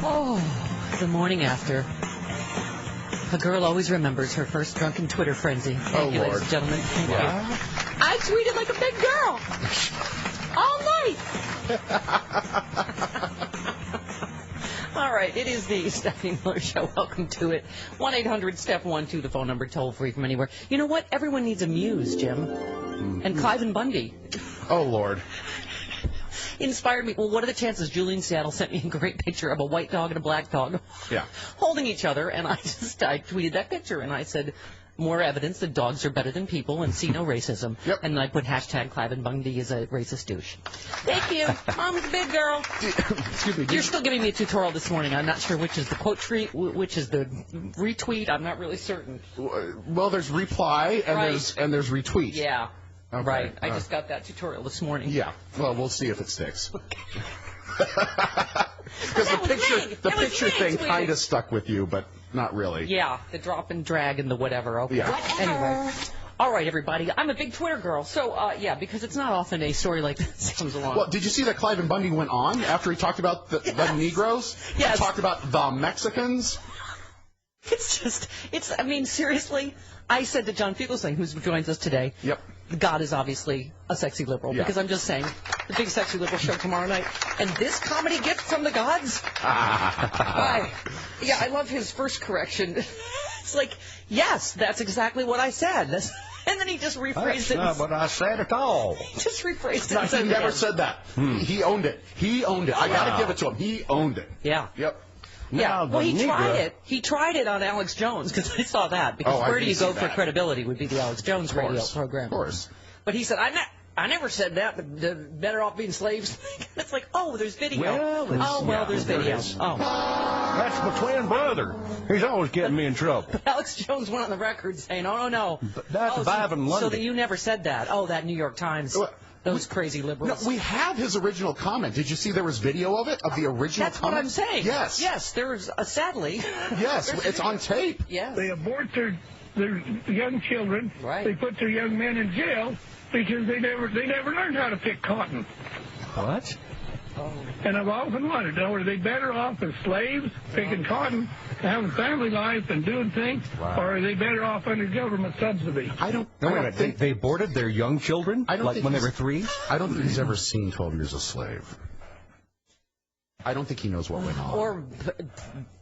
Oh, the morning after. A girl always remembers her first drunken Twitter frenzy. Thank you, ladies and gentlemen. Thank you. I tweeted like a big girl. All night. All right, it is the Stephanie Miller Show. Welcome to it. 1-800-STEP-12, the phone number, toll free from anywhere. You know what? Everyone needs a muse, Jim. And Clive and Bundy. Oh, Lord. Inspired me. Well, what are the chances? Julian Seattle sent me a great picture of a white dog and a black dog holding each other, and I tweeted that picture, and I said, more evidence that dogs are better than people and see no racism. Yep. And I put hashtag Clive and Bundy is a racist douche. Thank you. Mom's a big girl. Excuse me. You're still giving me a tutorial this morning. I'm not sure which is the quote tweet, which is the retweet. I'm not really certain. Well, there's reply and there's retweet. Yeah. Okay. Right. I just got that tutorial this morning. Yeah. Well, we'll see if it sticks. Because the picture thing kind of stuck with you, but not really. Yeah, the drop and drag and the whatever. Okay. Yeah. Anyway. All right, everybody. I'm a big Twitter girl. So, yeah, because it's not often a story like this comes along. Well, did you see that Clive and Bundy went on after he talked about the Negroes? Yes. He talked about the Mexicans? I mean, seriously, I said to John Fugelsang, who joins us today, Yep. God is obviously a sexy liberal, because I'm just saying, the big sexy liberal show tomorrow night, and this comedy gift from the gods? I love his first correction. It's like, yes, that's exactly what I said. And then he just rephrased it. That's not what I said at all. Just rephrased it. No, he never said that. He owned it. He owned it. I got to give it to him. He owned it. Yeah. Yep. Yeah, well, he tried it. He tried it on Alex Jones, because I saw that. Because where do you go for credibility would be the Alex Jones radio program. Of course. But he said, I never said that, but the better off being slaves. It's like, oh, there's video. There's video. Oh. That's my twin brother. He's always getting me in trouble. But Alex Jones went on the record saying, no. That's Vive in London. So that you never said that. Oh, that New York Times. Those crazy liberals. No, we have his original comment. Did you see there was video of it, of the original That's comment? That's what I'm saying. Yes. Yes, there's, sadly. Yes, it's on tape. Yes. They abort their young children. Right. They put their young men in jail because they never learned how to pick cotton. What? Oh. And I've often wondered, are they better off as slaves, picking cotton, having family life and doing things, or are they better off under government subsidy? They boarded their young children when they were 3? I don't think he's ever seen 12 Years a Slave. I don't think he knows what went on. Or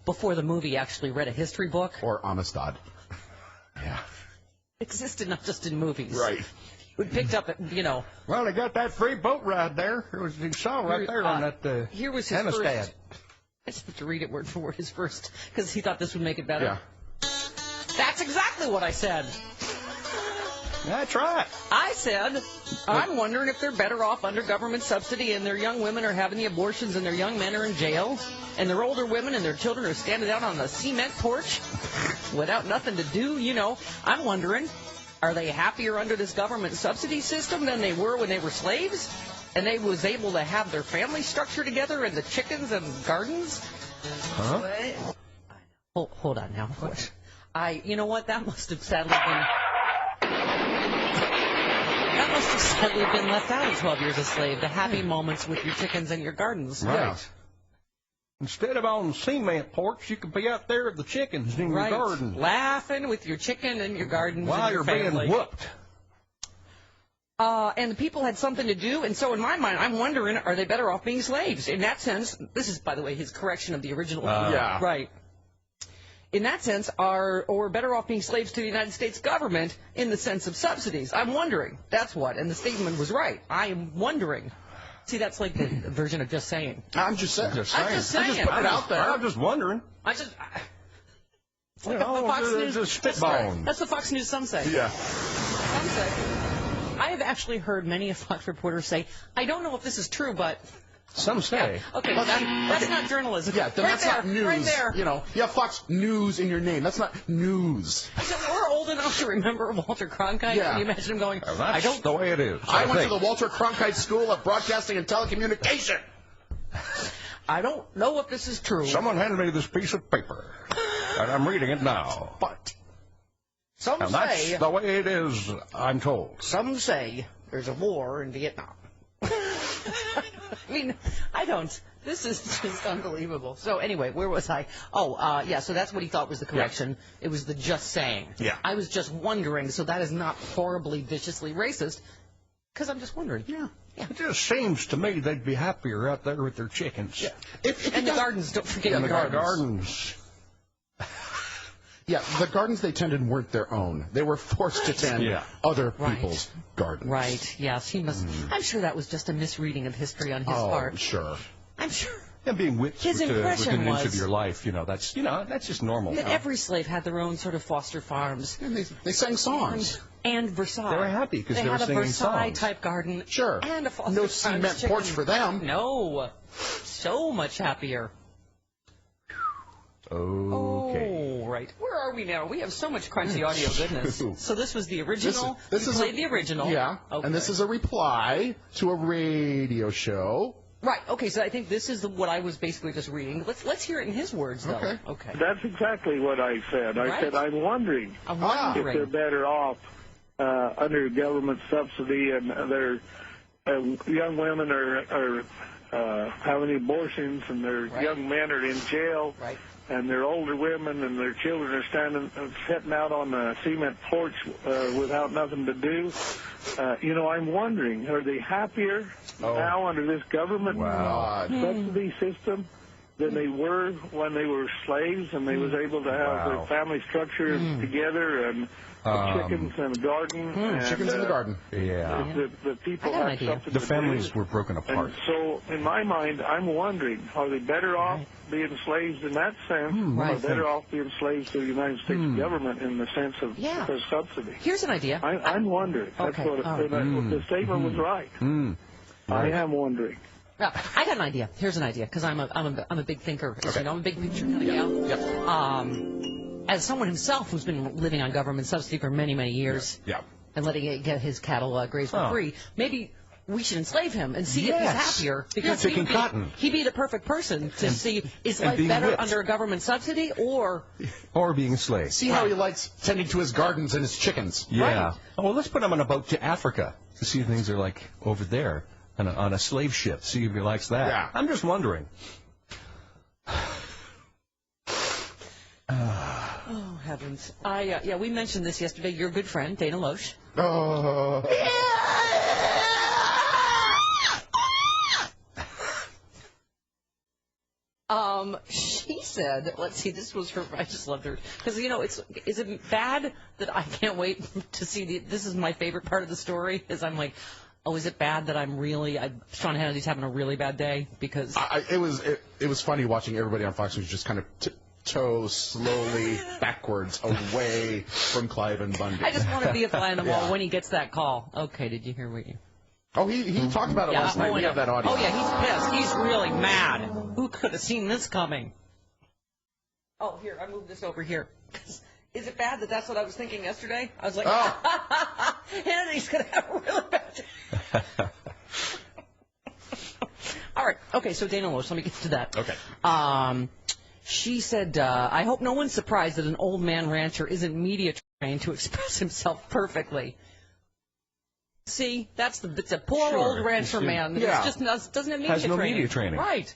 before the movie actually read a history book. Or Amistad. Yeah. It existed not just in movies. Right. We picked up, Well, they got that free boat ride there. You saw right there on that here was his Amistad. first. I just have to read it word for word, his first, because he thought this would make it better. Yeah. That's exactly what I said. That's right. I said, I'm wondering if they're better off under government subsidy and their young women are having the abortions and their young men are in jail and their older women and their children are standing out on the cement porch without nothing to do, I'm wondering, are they happier under this government subsidy system than they were when they were slaves? And they was able to have their family structure together and the chickens and gardens? Huh? Hold on now. You know what? That must have sadly been left out of 12 Years a Slave, the happy moments with your chickens and your gardens. Right. Instead of on the cement porch, you could be out there with the chickens in your garden. Laughing with your chicken and your garden while you're being whooped. And the people had something to do, and so in my mind, I'm wondering, are they better off being slaves? In that sense, this is, by the way, his correction of the original. Yeah. Right. In that sense, or better off being slaves to the United States government in the sense of subsidies. I'm wondering. That's what. And the statement was right. I am wondering. See, that's like the version of just saying. I'm just saying. I'm just saying. Put it out there. I'm just wondering. It's like the Fox News. Spitballing. That's the Fox News some say. Yeah. Some say. I have actually heard many a Fox reporter say, I don't know if this is true, but... Some say. Yeah. Okay, that's not journalism. Yeah, that's not news. Right there. You have Fox News in your name. That's not news. We're old enough to remember Walter Cronkite. Yeah. Can you imagine him going, That's the way it is. I went to the Walter Cronkite School of Broadcasting and Telecommunication. I don't know if this is true. Someone handed me this piece of paper, and I'm reading it now. But that's the way it is, I'm told. Some say there's a war in Vietnam. I mean, This is just unbelievable. So anyway, where was I? Oh, yeah, so that's what he thought was the correction. Yeah. It was the just saying. Yeah. I was just wondering, so that is not horribly, viciously racist, because I'm just wondering. Yeah. It just seems to me they'd be happier out there with their chickens. Yeah. And the gardens, don't forget And the gardens. Yeah, the gardens they tended weren't their own. They were forced to tend other people's gardens. Right, yes, he must. I'm sure that was just a misreading of history on his part. Oh, sure. I'm sure. Yeah, being whipped His impression within an inch was of your life, that's just normal. That every slave had their own sort of foster farms. And they sang songs. And Versailles. They were happy because they were had a singing Versailles-type garden. Sure. And a foster No farm cement chicken. porch for them. No. So much happier. Okay. Oh, right. Where are we now? We have so much crunchy audio goodness. So this was the original. This we is played the original. Yeah. Okay. And this is a reply to a radio show. Right. Okay. So I think this is what I was basically just reading. Let's hear it in his words, though. Okay. That's exactly what I said. I said I'm wondering if they're better off under government subsidy, and their young women are having abortions, and their young men are in jail, and their older women and their children are sitting out on the cement porch without nothing to do. I'm wondering, are they happier now under this government subsidy system than they were when they were slaves and they was able to have their family structure together and chickens and a garden? Chickens in the garden. Yeah. The people had something The to families do. were broken apart. And so, in my mind, I'm wondering, are they better off being slaves in that sense, or better off being slaves to the United States government in the sense of the subsidy? Here's an idea. I'm wondering. That's what the statement was right. I am wondering. Yeah, I got an idea. Here's an idea, because I'm a big thinker. As you know, I'm a big picture kind of gal. Yep. As someone himself who's been living on government subsidy for many, many years, and letting it get his cattle grazed for free, maybe we should enslave him and see if he's happier, because he'd be the perfect person to see, is life better under a government subsidy or being a slave. See how he likes tending to his gardens and his chickens. Yeah. Right. Oh, well, let's put him on a boat to Africa to see if things are like over there on a slave ship. See if he likes that. Yeah. I'm just wondering. Oh, heavens. We mentioned this yesterday. Your good friend, Dana Loesch. She said, let's see, this was her, I just loved her, because, is it bad that I can't wait to see, this is my favorite part of the story, is I'm like, oh, is it bad that Sean Hannity's having a really bad day? Because it was funny watching everybody on Fox News just kind of toe slowly backwards away from Clive and Bundy. I just want to be a fly on the wall when he gets that call. Okay, did you hear what you... Oh, he talked about it last night. We have that audio. Oh, yeah, he's pissed. He's really mad. Who could have seen this coming? Oh, here, I moved this over here. Is it bad that that's what I was thinking yesterday? I was like, Hannity's going to have a really bad day. All right. Okay, so Dana Loesch, let me get to that. Okay. She said, I hope no one's surprised that an old man rancher isn't media trained to express himself perfectly. See, it's a poor old rancher man. Yeah. Just doesn't have media Has no training. media training. Right.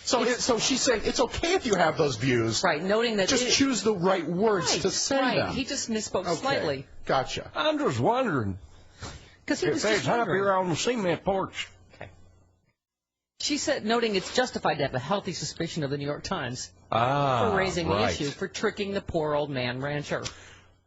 So she's saying it's okay if you have those views. Right, noting that... Just choose the right words to say them. He just misspoke slightly. Gotcha. I'm just wondering. Because he was if just they're happier on the cement porch. Okay. She said, noting it's justified to have a healthy suspicion of the New York Times for raising the issue, for tricking the poor old man rancher.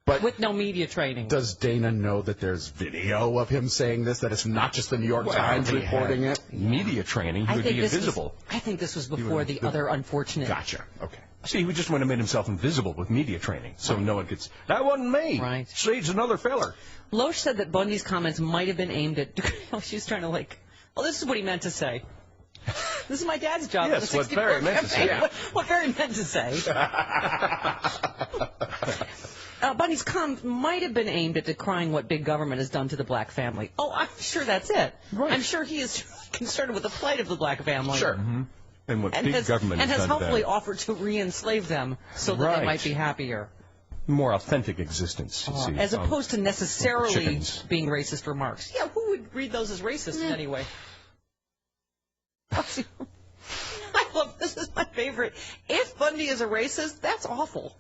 But with no media training. Does Dana know that there's video of him saying this, that it's not just the New York Times reporting it? Media training, he would be invisible. I think this was before the other unfortunate... Gotcha. Okay. See, he just went and made himself invisible with media training, so no one gets, that wasn't me. Right. Slade's another feller. Loesch said that Bundy's comments might have been aimed at... She's trying to this is what he meant to say. This is my dad's job. Yes, what Barry meant to say. What Barry meant to say. Bundy's comments might have been aimed at decrying what big government has done to the black family. Oh, I'm sure that's it. Right. I'm sure he is concerned with the plight of the black family. Sure. Mm-hmm. And what big government has done hopefully to them. offered to re-enslave them so that they might be happier. More authentic existence, you see. As opposed to necessarily being racist remarks. Yeah, who would read those as racist anyway? Look, this is my favorite. If Bundy is a racist, that's awful.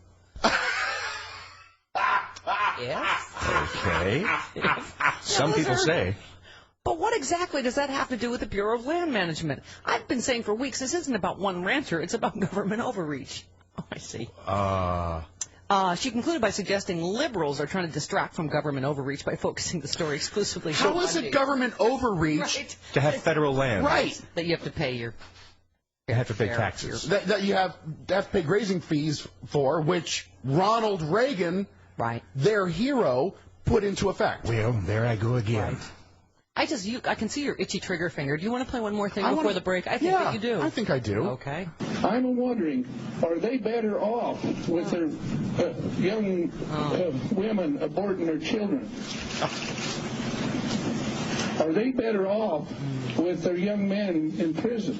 Yes. Okay. Some people say. But what exactly does that have to do with the Bureau of Land Management? I've been saying for weeks this isn't about one rancher, it's about government overreach. Oh, I see. She concluded by suggesting liberals are trying to distract from government overreach by focusing the story exclusively on How is it government overreach to have federal land? Right. That you have to pay you have to pay taxes. That you have to pay grazing fees for, which Ronald Reagan, their hero, put into effect. Well, there I go again. Right. I can see your itchy trigger finger. Do you want to play one more thing before the break? I think that you do. I think I do. Okay. I'm wondering, are they better off with their young women aborting their children? Are they better off with their young men in prison?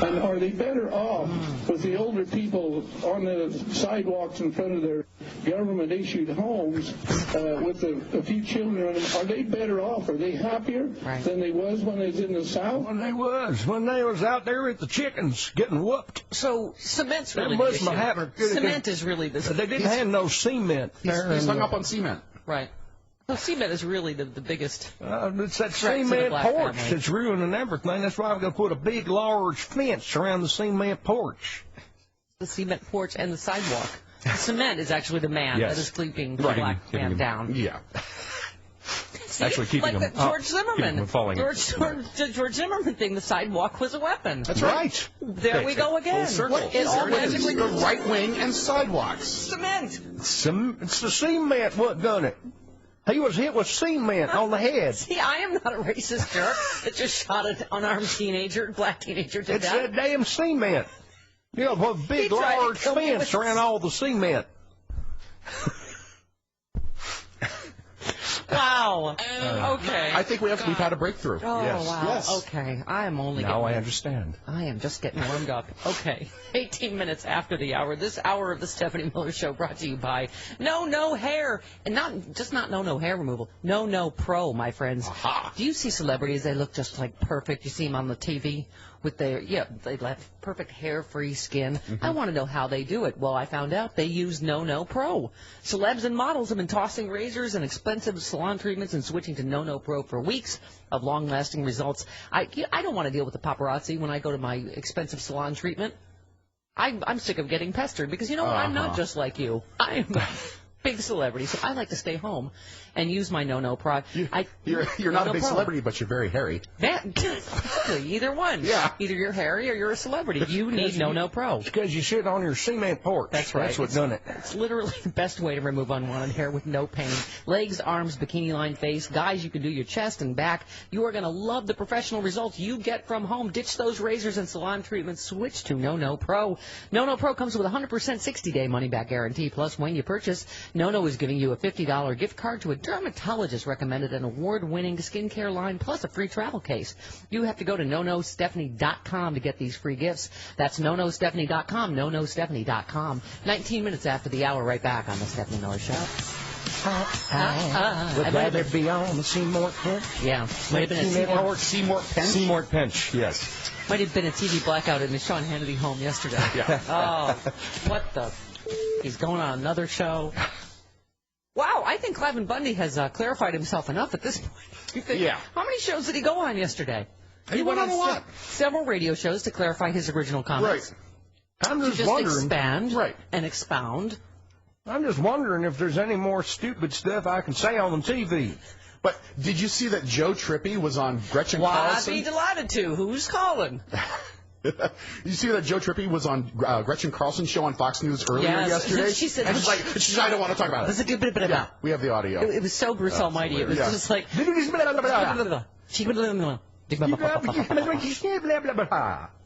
And are they better off with the older people on the sidewalks in front of their government-issued homes with a few children on them? Are they better off? Are they happier than they was when they was in the South? When they was out there with the chickens getting whooped. So cement's really the issue. Cement is really the... They didn't have no cement there. He's hung up on cement. Right. So cement is really the biggest. It's that cement porch that's ruining everything. That's why I'm going to put a big, large fence around the cement porch. The cement porch and the sidewalk. The cement is actually the man that is keeping the black man down. Yeah. See, actually keeping like him the George Zimmerman. Him falling. George Zimmerman thing. The sidewalk was a weapon. That's right. There we go again. It all magically the right wing and sidewalks. Cement. It's the cement what done it. He was hit with cement on the head. See, I am not a racist jerk that just shot an unarmed black teenager to death. It's that damn cement. You know, a big, large fence around all the cement. Wow. Okay. I think we've had a breakthrough. Oh, yes. wow. Yes. Okay. I am only now I understand. I am just getting warmed up. Okay. 18 minutes after the hour. This hour of the Stephanie Miller Show brought to you by No Hair. And not No Hair removal. No Pro, my friends. Aha. Do you see celebrities? They look just like perfect. You see them on the TV with their, they have perfect hair-free skin. I want to know how they do it. Well, I found out they use No Pro. Celebs and models have been tossing razors and expensive salon treatments and switching to No Pro for weeks of long-lasting results. I don't want to deal with the paparazzi when I go to my expensive salon treatment. I'm sick of getting pestered because, you know what, I'm not just like you. I'm a big celebrity, so I like to stay home and use my No Pro. You're not a big celebrity, but you're very hairy. Exactly, either one. Yeah. Either you're hairy or you're a celebrity. You need No Pro. It's because you sit on your cement porch. That's right. That's what done it. It's literally the best way to remove unwanted hair with no pain. Legs, arms, bikini-line face. Guys, you can do your chest and back. You are going to love the professional results you get from home. Ditch those razors and salon treatments. Switch to No Pro. No Pro comes with a 100% 60-day money-back guarantee. Plus, when you purchase, No is giving you a $50 gift card to a dermatologist-recommended and award-winning skincare line, plus a free travel case. You have to go to NoNoStephanie.com to get these free gifts. That's NoNoStephanie.com, NoNoStephanie.com. 19 minutes after the hour, right back on the Stephanie Miller Show. Would rather be on the Seymour Pinch? Yeah. Might have been a Seymour Pinch? Seymour Pinch, yes. Might have been a TV blackout in the Sean Hannity home yesterday. Yeah. Oh, what the... He's going on another show. Wow, I think Cliven Bundy has clarified himself enough at this point. Yeah. How many shows did he go on yesterday? He went on a lot. Several radio shows to clarify his original comments. Right. I'm just wondering. Expand and expound. I'm just wondering if there's any more stupid stuff I can say on the TV. But did you see that Joe Trippi was on Gretchen Carlson? I'd be delighted to. Who's calling? You see that Joe Trippi was on Gretchen Carlson's show on Fox News earlier yesterday? She said, and it's like, I don't want to talk about it. Yeah, we have the audio. It was so Bruce Almighty. It was just like...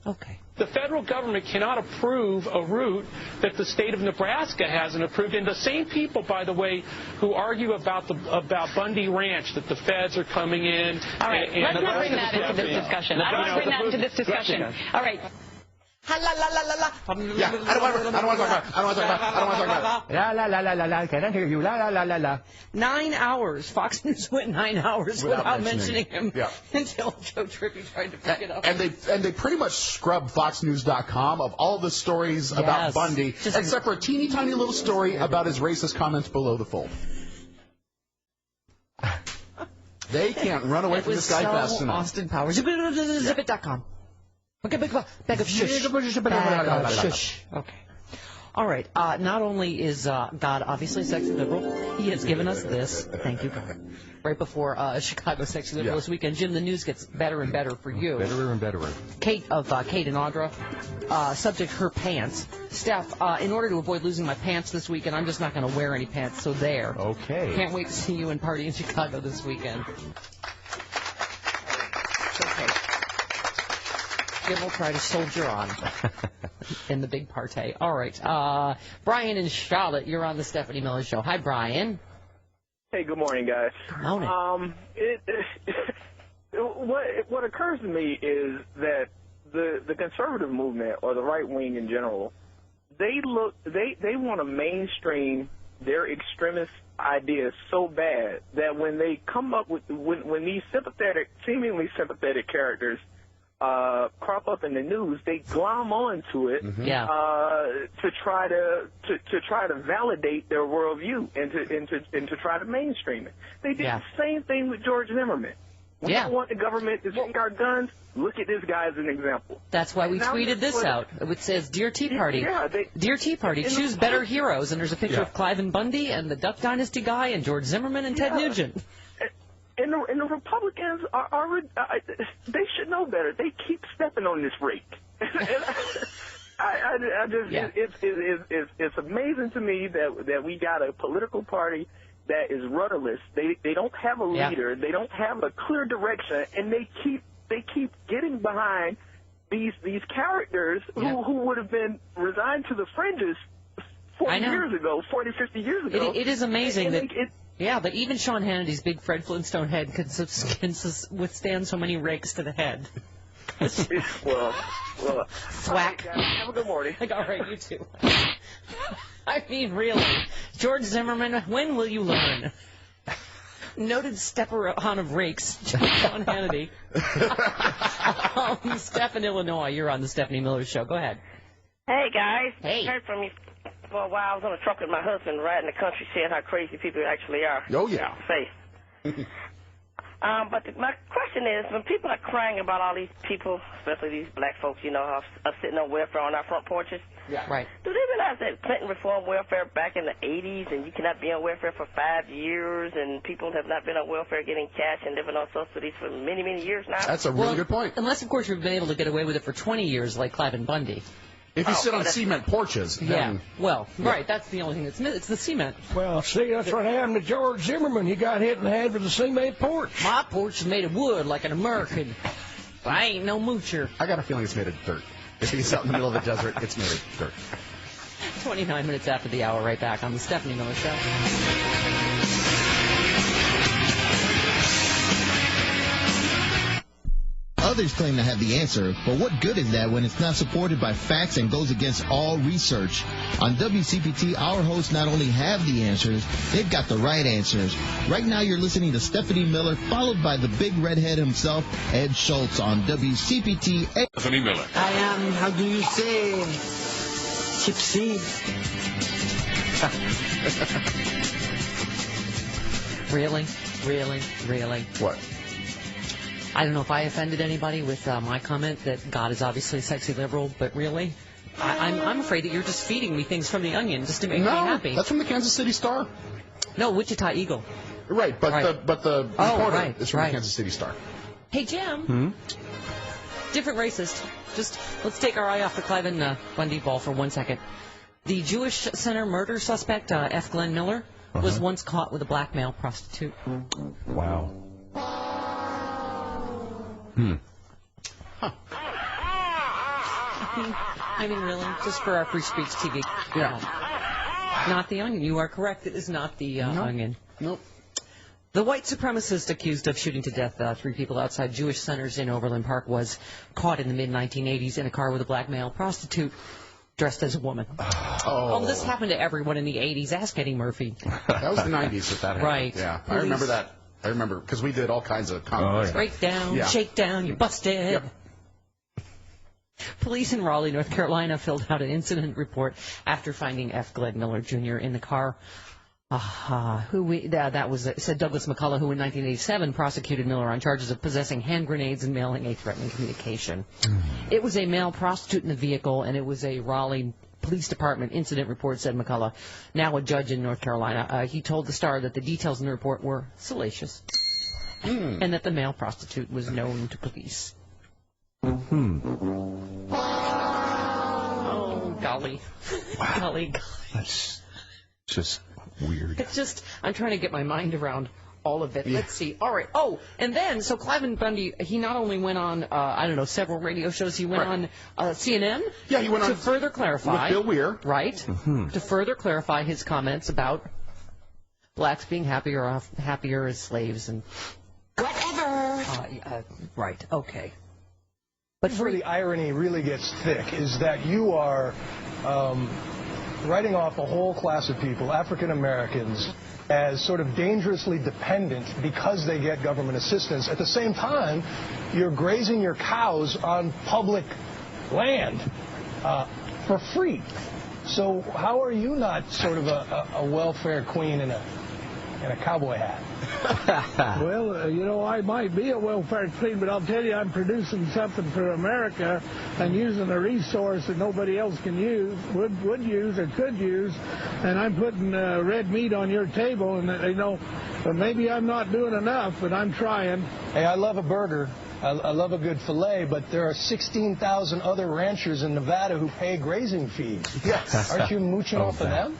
Okay. The federal government cannot approve a route that the state of Nebraska hasn't approved. And the same people, by the way, who argue about Bundy Ranch, that the feds are coming in. All right, let's not bring that into this discussion. I don't want to bring that into this discussion. All right. Ha la la la la la. Yeah, I don't want to talk about it. La la la la la la. Can I hear you? La la la la la. 9 hours. Fox News went 9 hours without mentioning him until Joe Trippi tried to pick it up. And they pretty much scrubbed FoxNews.com of all the stories about Bundy, except for a teeny tiny little story about his racist comments below the fold. They can't run away from this guy fast enough. Austin Powers. Zipit.com. Okay, bag of shush. Bag of shush. Okay. All right. Not only is God obviously a sexy liberal, he has given us this. Thank you, God. Right before Chicago Sexy Liberal this weekend. Jim, the news gets better and better for you. Better and better. Kate and Audra. Subject, her pants. Steph, in order to avoid losing my pants this weekend, I'm just not going to wear any pants, so there. Okay. Can't wait to see you and party in Chicago this weekend. Okay. Jim will try to soldier on in the big party. All right. Brian and Charlotte, you're on the Stephanie Miller Show. Hi, Brian. Hey, good morning, guys. Good morning. What occurs to me is that the conservative movement, or the right wing in general, they want to mainstream their extremist ideas so bad that when they come up with when these seemingly sympathetic characters crop up in the news, they glom onto it to try to validate their worldview and to try to mainstream it. They did the same thing with George Zimmerman. We don't want the government to take our guns. Look at this guy as an example. That's why we tweeted this out. It says, "Dear Tea Party, Dear Tea Party, choose better heroes." And there's a picture of Clive and Bundy and the Duck Dynasty guy and George Zimmerman and Ted Nugent. And the Republicans they should know better. They keep stepping on this rake. It's amazing to me that we got a political party that is rudderless. They don't have a leader. They don't have a clear direction, and they keep getting behind these characters who would have been resigned to the fringes 40, 50 years ago. It is amazing that but even Sean Hannity's big Fred Flintstone head can withstand so many rakes to the head. well, thwack. Have a good morning. All right, you too. I mean, really, George Zimmerman, when will you learn? Noted stepper on of rakes, Sean Hannity. Steph in Illinois, you're on the Stephanie Miller Show. Go ahead. Hey, guys. Hey. Heard from you for a while. I was on a truck with my husband riding the country, seeing how crazy people actually are. Oh, yeah. Face. But my question is, when people are crying about all these people, especially these black folks, are sitting on welfare on our front porches, right? Do they realize that Clinton reformed welfare back in the 80s, and you cannot be on welfare for 5 years, and people have not been on welfare getting cash and living on subsidies for many, many years now? That's a really good point. Unless, of course, you've been able to get away with it for 20 years, like Clive and Bundy. If you sit on cement porches, then... Right, that's the only thing that's missing. It's the cement. Well, see, that's what happened to George Zimmerman. He got hit in the head with a cement porch. My porch is made of wood like an American. I ain't no moocher. I got a feeling it's made of dirt. If he's out in the middle of the desert, it's made of dirt. 29 minutes after the hour, right back on the Stephanie Miller Show. Others claim to have the answer, but what good is that when it's not supported by facts and goes against all research? On WCPT, our hosts not only have the answers, they've got the right answers. Right now you're listening to Stephanie Miller, followed by the big redhead himself, Ed Schultz, on WCPT. Stephanie Miller. I am, how do you say, tipsy? Really? What? I don't know if I offended anybody with my comment that God is obviously a sexy liberal, but really, I'm afraid that you're just feeding me things from the Onion just to make me happy. That's from the Kansas City Star. No, Wichita Eagle. Right, but the reporter is from the Kansas City Star. Hey, Jim. Different racist. Just let's take our eye off the Clive and Bundy ball for 1 second. The Jewish Center murder suspect, F. Glenn Miller, was once caught with a black male prostitute. Wow. I mean, really? Just for our free speech TV. Yeah. Not the Onion. You are correct. It is not the Onion. Nope. The white supremacist accused of shooting to death 3 people outside Jewish centers in Overland Park was caught in the mid-1980s in a car with a black male prostitute dressed as a woman. Oh, this happened to everyone in the 80s. Ask Eddie Murphy. That was the 90s that happened. Right. Yeah, I remember that. I remember because we did all kinds of comments. Break down, shake down, you're busted. Yep. Police in Raleigh, North Carolina, filled out an incident report after finding F. Glenn Miller Jr. in the car. Said Douglas McCullough, who in 1987 prosecuted Miller on charges of possessing hand grenades and mailing a threatening communication. It was a male prostitute in the vehicle, and it was a Raleigh Police Department incident report, said McCullough, now a judge in North Carolina. He told the Star that the details in the report were salacious, and that the male prostitute was known to police. Oh, golly. Wow. Golly. That's just weird. It's just, I'm trying to get my mind around all of it. Let's see. All right. Oh, and then, so Cliven Bundy, he not only went on, several radio shows, he went on CNN. Yeah, he went on to further clarify. With Bill Weir. Right. To further clarify his comments about blacks being happier as slaves and whatever. Right. Okay. But where the irony really gets thick is that you are writing off a whole class of people, African Americans, as sort of dangerously dependent because they get government assistance. At the same time, you're grazing your cows on public land for free. So how are you not sort of a welfare queen in a cowboy hat? Well, I might be a welfare queen, but I'll tell you, I'm producing something for America and using a resource that nobody else can use, would use or could use, and I'm putting red meat on your table, and maybe I'm not doing enough, but I'm trying. Hey, I love a burger. I love a good filet, but there are 16,000 other ranchers in Nevada who pay grazing fees. Yes. Aren't you mooching off of them?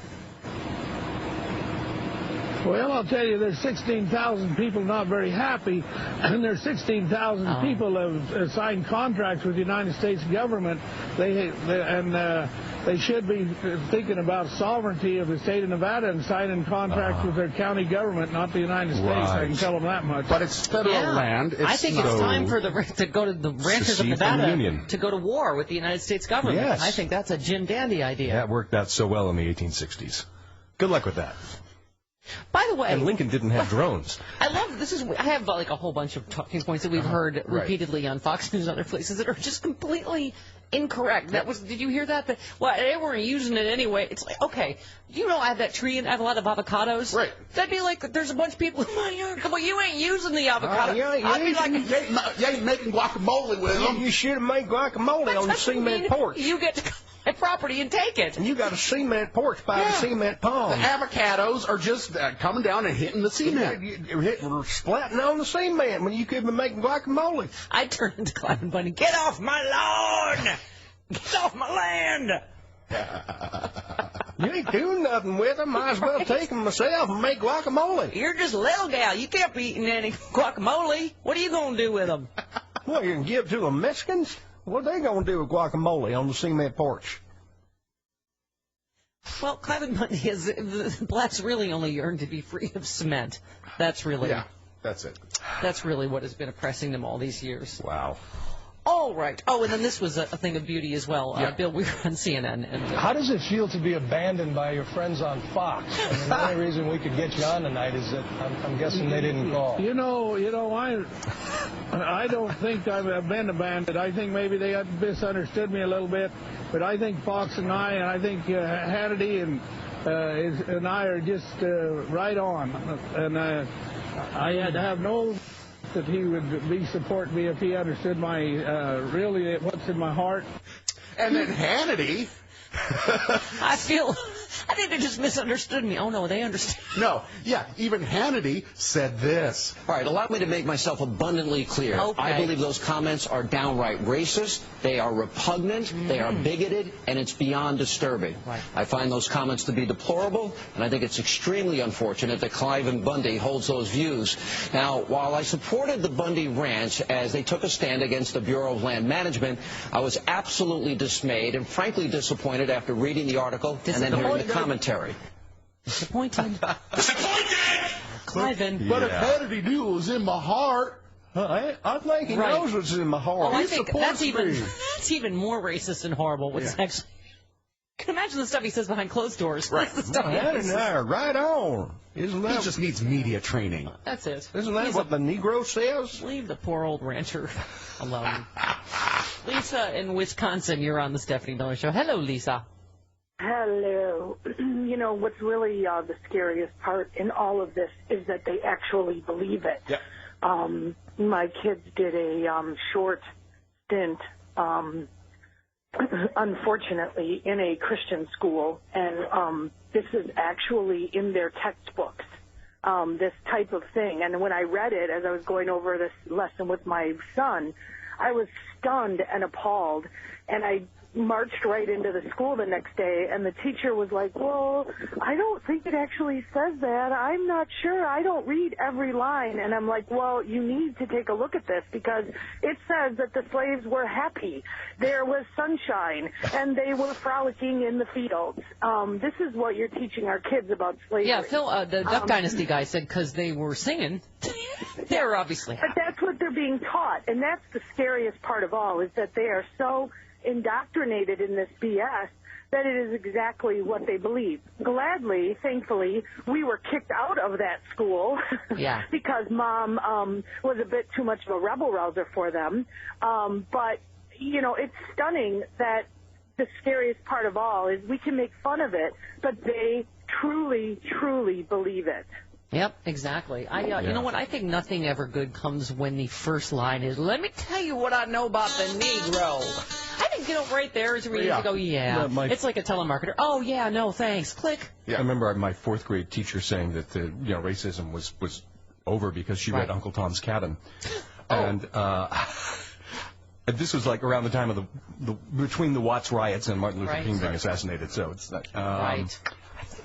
Well, I'll tell you, there's 16,000 people not very happy, and there's 16,000 people have signed contracts with the United States government. They should be thinking about sovereignty of the state of Nevada and signing contracts with their county government, not the United States. Right. I can tell them that much. But it's federal land. I think it's time for to go to the ranchers of Nevada to go to war with the United States government. Yes. I think that's a Jim Dandy idea. That worked out so well in the 1860s. Good luck with that. By the way, and Lincoln didn't have drones. I love this. I have like a whole bunch of talking points that we've heard repeatedly on Fox News and other places that are just completely incorrect. That was. Did you hear that? Well, they weren't using it anyway. It's like, okay, I have that tree and I have a lot of avocados. Right. That'd be like there's a bunch of people in my yard. Come on, you ain't using the avocado. I'd be like, you ain't making guacamole with them. You should have made guacamole on the cement porch. You get to my property and take it. And you got a cement porch by the cement pond. The avocados are just coming down and hitting the cement. Splatting on the cement when you could be making guacamole. I turn into Cliven Bundy. Get off my lawn! Get off my land! You ain't doing nothing with them. Might as well take them myself and make guacamole. You're just a little gal. You can't be eating any guacamole. What are you going to do with them? Well, you can give to the Mexicans. What are they going to do with guacamole on the cement porch? Well, Cliven Bundy the blacks really only yearn to be free of cement. That's really... Yeah, that's it. That's really what has been oppressing them all these years. Wow. All right. Oh, and then this was a thing of beauty as well. Bill Weir on CNN. And, how does it feel to be abandoned by your friends on Fox? I mean, the only reason we could get you on tonight is that I'm guessing they didn't call. I don't think I've been abandoned. I think maybe they misunderstood me a little bit. But I think Fox and I think Hannity and I are just right on. And I had to have no that he would support me if he understood my really what's in my heart. And then Hannity. I think they just misunderstood me. Oh, no, they understand. No, even Hannity said this. All right, allow me to make myself abundantly clear. Okay. I believe those comments are downright racist, they are repugnant, they are bigoted, and it's beyond disturbing. Right. I find those comments to be deplorable, and I think it's extremely unfortunate that Cliven Bundy holds those views. Now, while I supported the Bundy Ranch as they took a stand against the Bureau of Land Management, I was absolutely dismayed and frankly disappointed after reading the article and then hearing the commentary. Disappointed. Disappointed! Cliven. But if Hannity knew it was in my heart. I think he knows what's in my heart. Oh, I think that's even more racist and horrible. What's actually. Can you imagine the stuff he says behind closed doors? Right. That's the stuff Right on. Isn't that? He just needs media training. That's it. Isn't that what the Negro says? Leave the poor old rancher alone. Lisa in Wisconsin, you're on the Stephanie Miller Show. Hello, Lisa. Hello. You know, what's really the scariest part in all of this is that they actually believe it. Yep. My kids did a short stint, unfortunately, in a Christian school, and this is actually in their textbooks, this type of thing. And when I read it, as I was going over this lesson with my son, I was stunned and appalled, and I marched right into the school the next day, and the teacher was like, well, I don't think it actually says that. I'm not sure. I don't read every line. And I'm like, well, you need to take a look at this, because it says that the slaves were happy. There was sunshine, and they were frolicking in the fields. This is what you're teaching our kids about slavery. Yeah, Phil, the Duck Dynasty guy said because they were singing, they were obviously happy. But that's what they're being taught, and that's the scariest part of all, is that they are so indoctrinated in this BS that it is exactly what they believe. Gladly, thankfully, we were kicked out of that school because Mom was a bit too much of a rebel-rouser for them. But, you know, it's stunning that the scariest part of all is we can make fun of it, but they truly, truly believe it. Yep, exactly. You know what? I think nothing ever good comes when the first line is, let me tell you what I know about the Negro. I think, you know, right there is where you need to go, it's like a telemarketer. Oh, yeah, no, thanks. Click. Yeah. I remember my fourth grade teacher saying that racism was over because she read Uncle Tom's Cabin. And this was like around the time of between the Watts riots and Martin Luther King being assassinated. So it's not.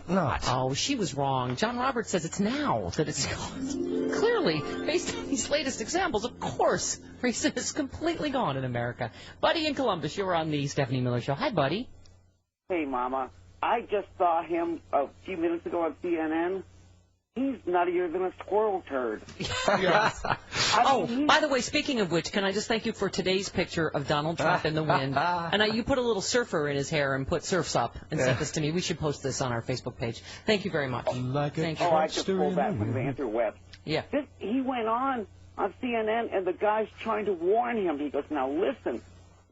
Not. Oh, she was wrong. John Roberts says it's now that it's clearly, based on these latest examples, of course, racism is completely gone in America. Buddy in Columbus, you're on the Stephanie Miller Show. Hi, Buddy. Hey, Mama. I just saw him a few minutes ago on CNN. He's nuttier than a squirrel turd. By the way, speaking of which, can I just thank you for today's picture of Donald Trump in the wind? And you put a little surfer in his hair and put surfs up and sent this to me. We should post this on our Facebook page. Thank you very much. Thank you. I just pulled that from the interweb. Yeah. He went on CNN, and the guy's trying to warn him. He goes, now listen,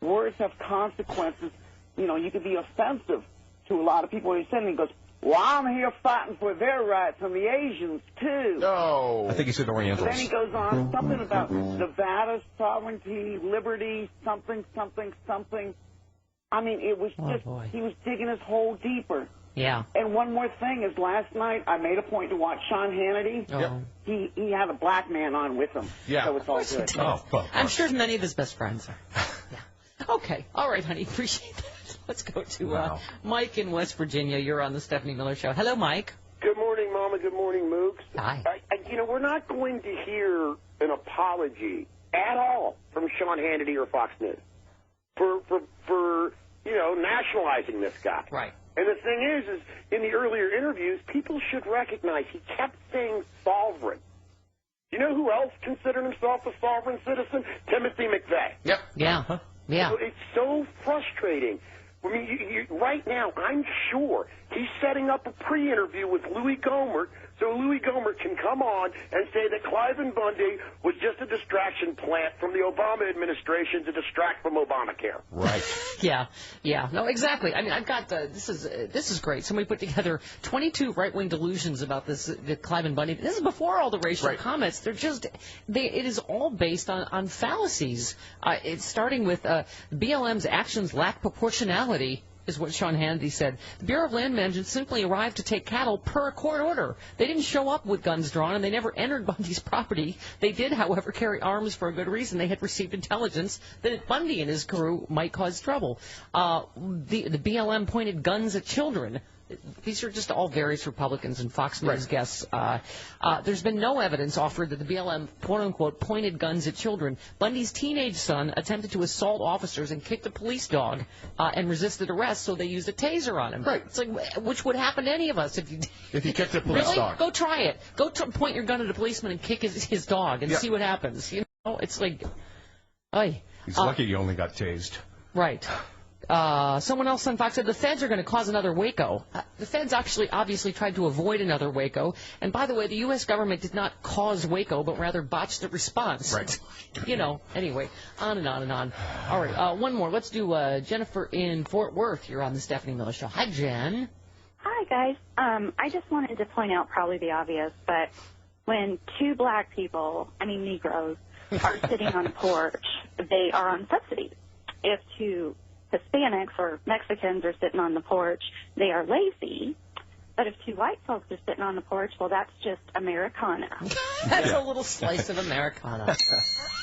words have consequences. You know, you could be offensive to a lot of people. He said, and he goes, well, I'm here fighting for their rights and the Asians, too. No. I think he said Orientals. And then he goes on, something about Nevada's sovereignty, liberty, something, something, something. I mean, it was he was digging his hole deeper. Yeah. And one more thing is last night I made a point to watch Sean Hannity. He had a black man on with him. Yeah. So it's all good. I'm sure many of his best friends are. Okay. All right, honey. Appreciate that. Let's go to Mike in West Virginia. You're on the Stephanie Miller Show. Hello, Mike. Good morning, Mama. Good morning, Mooks. Hi. We're not going to hear an apology at all from Sean Hannity or Fox News for nationalizing this guy. Right. And the thing is in the earlier interviews, people should recognize he kept saying sovereign. You know who else considered himself a sovereign citizen? Timothy McVeigh. Yep. Yeah. Yeah. It's so frustrating. I mean, right now, I'm sure he's setting up a pre-interview with Louis Gohmert so Louis Gohmert can come on and say that Cliven Bundy was just a distraction plant from the Obama administration to distract from Obamacare. Right. Yeah. No, exactly. I mean, I've got this is great. Somebody put together 22 right-wing delusions about the Cliven Bundy. This is before all the racial comments. It is all based on fallacies. It's starting with BLM's actions lack proportionality, is what Sean Hannity said. The Bureau of Land Management simply arrived to take cattle per court order. They didn't show up with guns drawn, and they never entered Bundy's property. They did, however, carry arms for a good reason. They had received intelligence that Bundy and his crew might cause trouble. The BLM pointed guns at children. these are just all various Republicans and Fox News guests. There's been no evidence offered that the BLM, quote-unquote, pointed guns at children. Bundy's teenage son attempted to assault officers and kicked a police dog and resisted arrest, so they used a taser on him. Right. It's like, which would happen to any of us if you kicked a police dog. Go try it. Go point your gun at a policeman and kick his dog and see what happens. You know, it's like, oy. He's lucky he only got tased. Right. Someone else on Fox said the feds are going to cause another Waco. The feds obviously tried to avoid another Waco. And by the way, the U.S. government did not cause Waco, but rather botched the response. Right. You know, anyway, on and on and on. All right, one more. Let's do Jennifer in Fort Worth. You're on the Stephanie Miller Show. Hi, Jen. Hi, guys. I just wanted to point out probably the obvious, but when two black people, Negroes, are sitting on a porch, they are on subsidies. If two Hispanics or Mexicans are sitting on the porch, they are lazy. But if two white folks are sitting on the porch, well, that's just Americana. That's a little slice of Americana.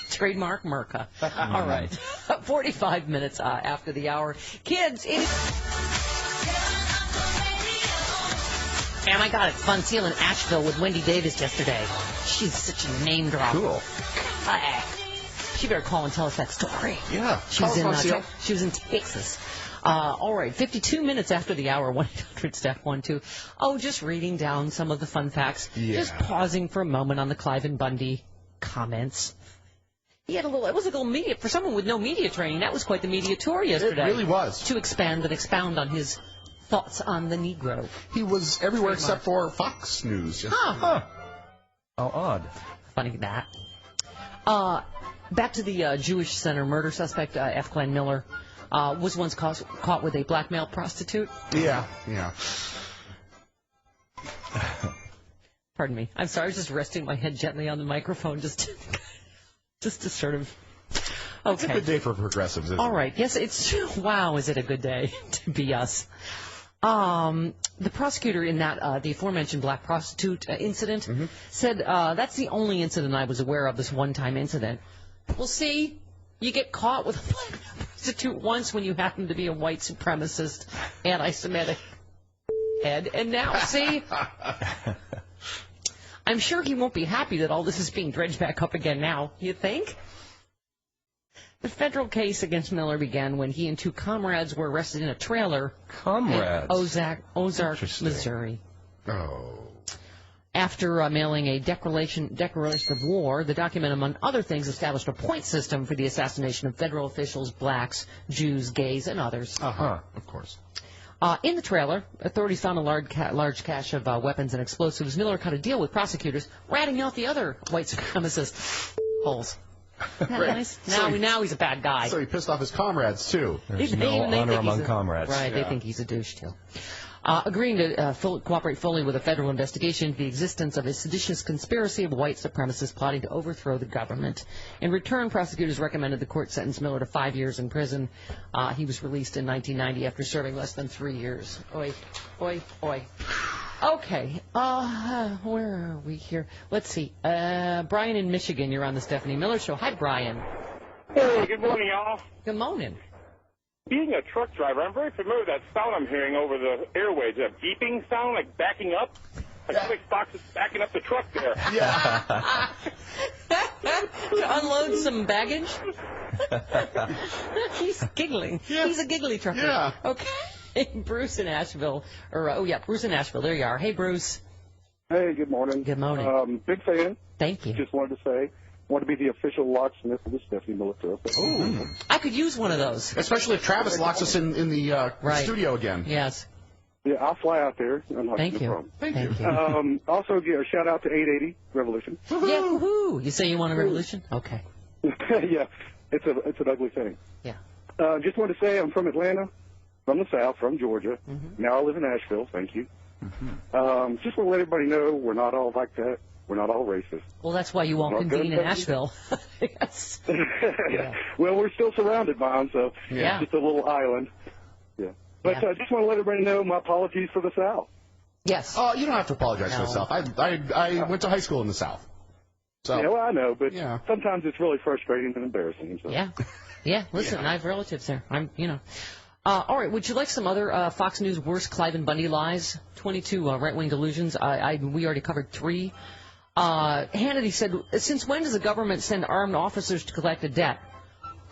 Trademark Merca. All right. 45 minutes after the hour. Kids, and I got it fun sealing Asheville with Wendy Davis yesterday. She's such a name dropper. Cool. She better call and tell us that story. Yeah. She was in Texas. All right, 52 minutes after the hour, 1-800-STEP-12. Oh, just reading down some of the fun facts. Yeah. Just pausing for a moment on the Clive and Bundy comments. He had it was a little media, for someone with no media training, that was quite the media tour yesterday. It really was. To expand and expound on his thoughts on the Negro. He was everywhere except for Fox News. Huh. How odd. Funny that. Back to the Jewish Center murder suspect, F. Glenn Miller, was once caught with a blackmail prostitute. Yeah. Pardon me. I'm sorry. I was just resting my head gently on the microphone just to sort of... Okay. It's a good day for progressives, isn't it? All right. Yes, it's true. Wow, is it a good day to be us. The prosecutor in that, the aforementioned black prostitute incident said, that's the only incident I was aware of, this one-time incident. Well, see, you get caught with a black prostitute once when you happen to be a white supremacist, anti-Semitic head, and now, see, I'm sure he won't be happy that all this is being dredged back up again now, you think? The federal case against Miller began when he and two comrades were arrested in a trailer in Ozark, Missouri. Oh. After mailing a declaration of war, the document, among other things, established a point system for the assassination of federal officials, blacks, Jews, gays, and others. Of course. In the trailer, authorities found a large cache of weapons and explosives. Miller cut a deal with prosecutors, ratting out the other white supremacist holes. Isn't that nice? Now he's a bad guy. So he pissed off his comrades, too. There's no honor among comrades. Right, they think he's a douche, too. Agreeing to cooperate fully with a federal investigation into the existence of a seditious conspiracy of white supremacists plotting to overthrow the government. In return, prosecutors recommended the court sentence Miller to 5 years in prison. He was released in 1990 after serving less than 3 years. Oi, oi, oi. Okay, where are we here? Let's see. Brian in Michigan, you're on the Stephanie Miller Show. Hi, Brian. Hey, good morning, y'all. Good morning. Being a truck driver, I'm very familiar with that sound I'm hearing over the airwaves, that beeping sound, like backing up. I feel like Fox is backing up the truck there. Yeah. To unload some baggage? He's giggling. Yeah. He's a giggly trucker. Yeah. Okay. Bruce in Asheville. Bruce in Asheville. There you are. Hey, Bruce. Hey, good morning. Good morning. Big fan. Thank you. Just wanted to say, want to be the official locksmith of the Stephanie Miller Show. Ooh. I could use one of those. Especially if Travis locks us in the studio again. Yes. Yeah, I'll fly out there. Thank you. Thank you. Also, a shout out to 880 Revolution. Yeah, woohoo. You say you want a revolution? Okay. Yeah, it's an ugly thing. Yeah. Just wanted to say I'm from Atlanta, from the South, from Georgia. Now I live in Asheville. Thank you. Just want to let everybody know we're not all like that. We're not all racist. Well, that's why you won't convene in Asheville. Yes. Yeah. Well, we're still surrounded by them, so yeah. It's just a little island. Yeah. But I just want to let everybody know my apologies for the South. Yes. Oh, you don't have to apologize for the South. I went to high school in the South. So. Yeah, well, I know, but sometimes it's really frustrating and embarrassing. So. Yeah. Yeah, listen, I have relatives there. All right, would you like some other Fox News worst Clive and Bundy lies? 22 right-wing delusions. We already covered 3. Hannity said, since when does the government send armed officers to collect a debt?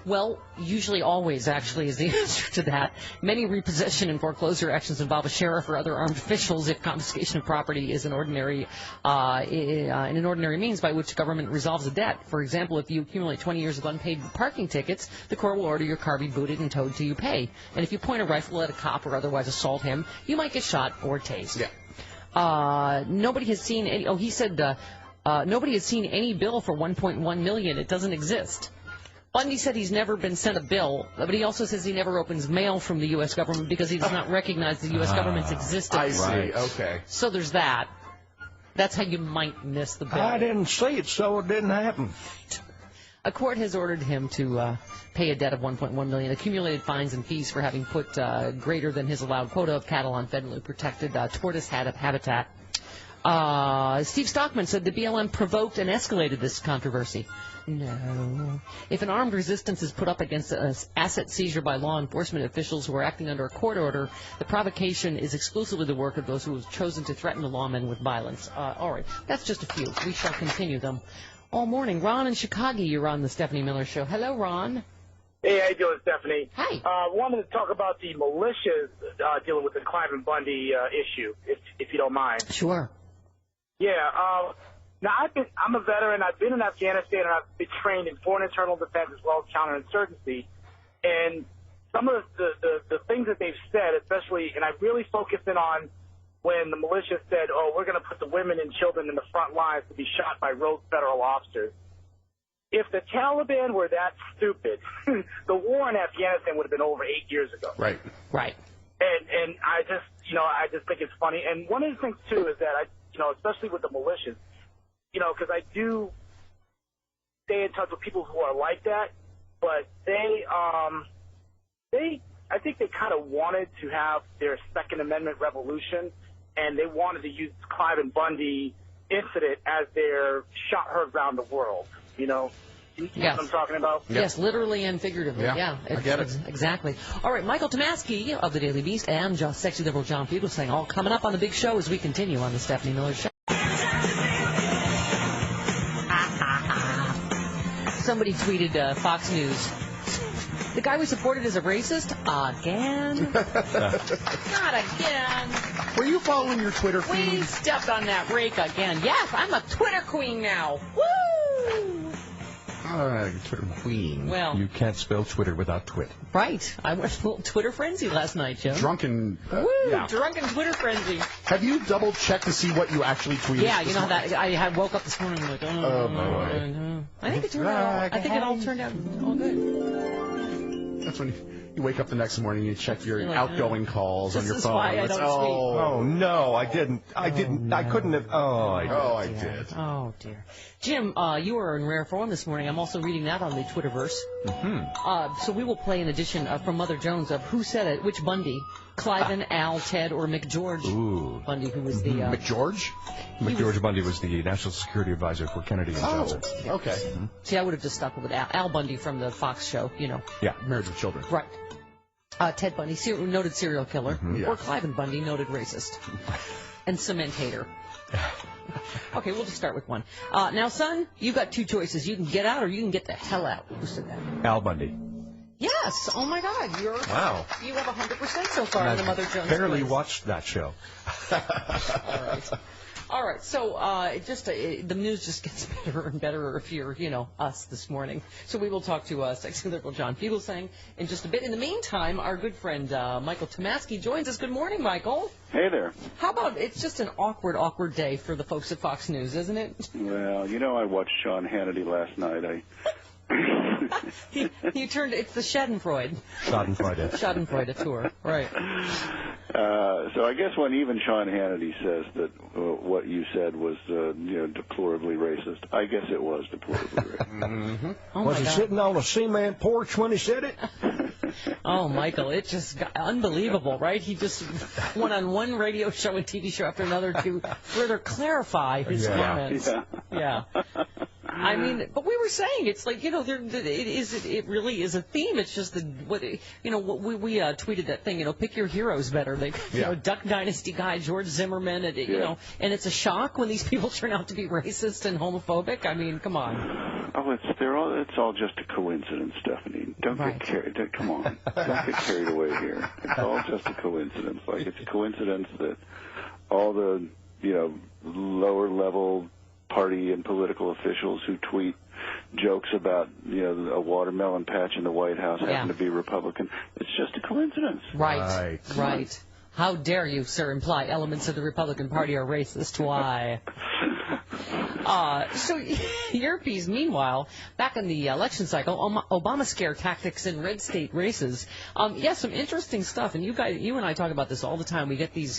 Well, usually always, actually, is the answer to that. Many repossession and foreclosure actions involve a sheriff or other armed officials if confiscation of property is an ordinary means by which government resolves a debt. For example, if you accumulate 20 years of unpaid parking tickets, the court will order your car be booted and towed till you pay. And if you point a rifle at a cop or otherwise assault him, you might get shot or tased. Yeah. Nobody has seen any. Oh, he said nobody has seen any bill for $1.1 million. It doesn't exist. Bundy said he's never been sent a bill, but he also says he never opens mail from the U.S. government because he does not recognize the U.S. government's existence. I see. Okay. So there's that. That's how you might miss the bill. I didn't see it, so it didn't happen. A court has ordered him to pay a debt of $1.1 million, accumulated fines and fees for having put greater than his allowed quota of cattle on federally protected tortoise habitat. Steve Stockman said the BLM provoked and escalated this controversy. No. If an armed resistance is put up against an asset seizure by law enforcement officials who are acting under a court order, the provocation is exclusively the work of those who have chosen to threaten the lawmen with violence. All right, that's just a few. We shall continue them all morning. Ron in Chicago, you're on the Stephanie Miller Show. Hello, Ron. Hey, how you doing, Stephanie? Hi. Wanted to talk about the militias dealing with the Clive and Bundy issue, if you don't mind. Sure. Yeah. Now, I'm a veteran. I've been in Afghanistan, and I've been trained in foreign internal defense as well as counterinsurgency. And some of the things that they've said, especially, and I really focused in on when the militia said, oh, we're going to put the women and children in the front lines to be shot by rogue federal officers. If the Taliban were that stupid, the war in Afghanistan would have been over 8 years ago. Right. Right. And I just think it's funny. And one of the things, too, is that, especially with the militias, because I do stay in touch with people who are like that, but I think they kind of wanted to have their Second Amendment revolution, and they wanted to use Clive and Bundy incident as their shot heard around the world, You know what I'm talking about? Yes, literally and figuratively. Yeah, I get it. Exactly. All right, Michael Tomasky of the Daily Beast and just sexy liberal John Fugelsang all coming up on the big show as we continue on the Stephanie Miller Show. Somebody tweeted Fox News. The guy we supported is a racist? Again? Not again. Were you following your Twitter feed? We stepped on that rake again. Yes, I'm a Twitter queen now. Woo! Twitter queen. Well, you can't spell Twitter without twit. Right. I went a little Twitter frenzy last night, Jim. Drunken. Drunken Twitter frenzy. Have you double-checked to see what you actually tweeted? Yeah, you know that. I woke up this morning and like, I think it turned out. I think it all turned out all good. That's when you wake up the next morning and you check your outgoing calls on your phone. This is why I don't tweet. Oh no, I didn't. I couldn't have. I did. Oh dear. Jim, you are in rare form this morning. I'm also reading that on the Twitterverse. So we will play an edition from Mother Jones of Who Said It, which Bundy, Cliven, Al, Ted, or McGeorge Bundy, who was the... McGeorge? McGeorge Bundy was the National Security Advisor for Kennedy and Johnson. Okay. See, I would have just stuck with Al Bundy from the Fox show, Yeah. Marriage with Children. Right. Ted Bundy, noted serial killer, or Cliven Bundy, noted racist, and cement hater. Okay, we'll just start with one. Now, son, you've got two choices. You can get out or you can get the hell out. Who said that? Al Bundy. Yes. Oh, my God. Wow. You have 100% so far on the Mother Jones barely quiz. watched that show. All right. So the news just gets better and better if you're, us this morning. So we will talk to sexy liberal John Fugelsang in just a bit. In the meantime, our good friend Michael Tomasky joins us. Good morning, Michael. Hey there. How about it's just an awkward day for the folks at Fox News, isn't it? Well, I watched Sean Hannity last night. He turned. It's the Schadenfreude. Schadenfreude tour, right? So I guess when even Sean Hannity says that what you said was, deplorably racist, I guess it was deplorably racist. Was he sitting on a cement porch when he said it? Oh, Michael, it just got unbelievable, right? He just went on one radio show and TV show after another to further clarify his comments. Yeah. I mean, but we were saying it's like, it really is a theme. It's just we tweeted that thing, pick your heroes better. Duck Dynasty guy George Zimmerman, and it's a shock when these people turn out to be racist and homophobic. I mean, come on. Oh, it's all just a coincidence, Stephanie. Don't get carried. Come on, don't get carried away here. It's all just a coincidence. Like it's a coincidence that all the lower level party and political officials who tweet jokes about a watermelon patch in the White House happen to be Republican. It's just a coincidence. Right. How dare you, sir, imply elements of the Republican Party are racist? Why? So your piece, meanwhile, back in the election cycle, Obamacare tactics in red state races. Some interesting stuff. And you and I talk about this all the time. We get these,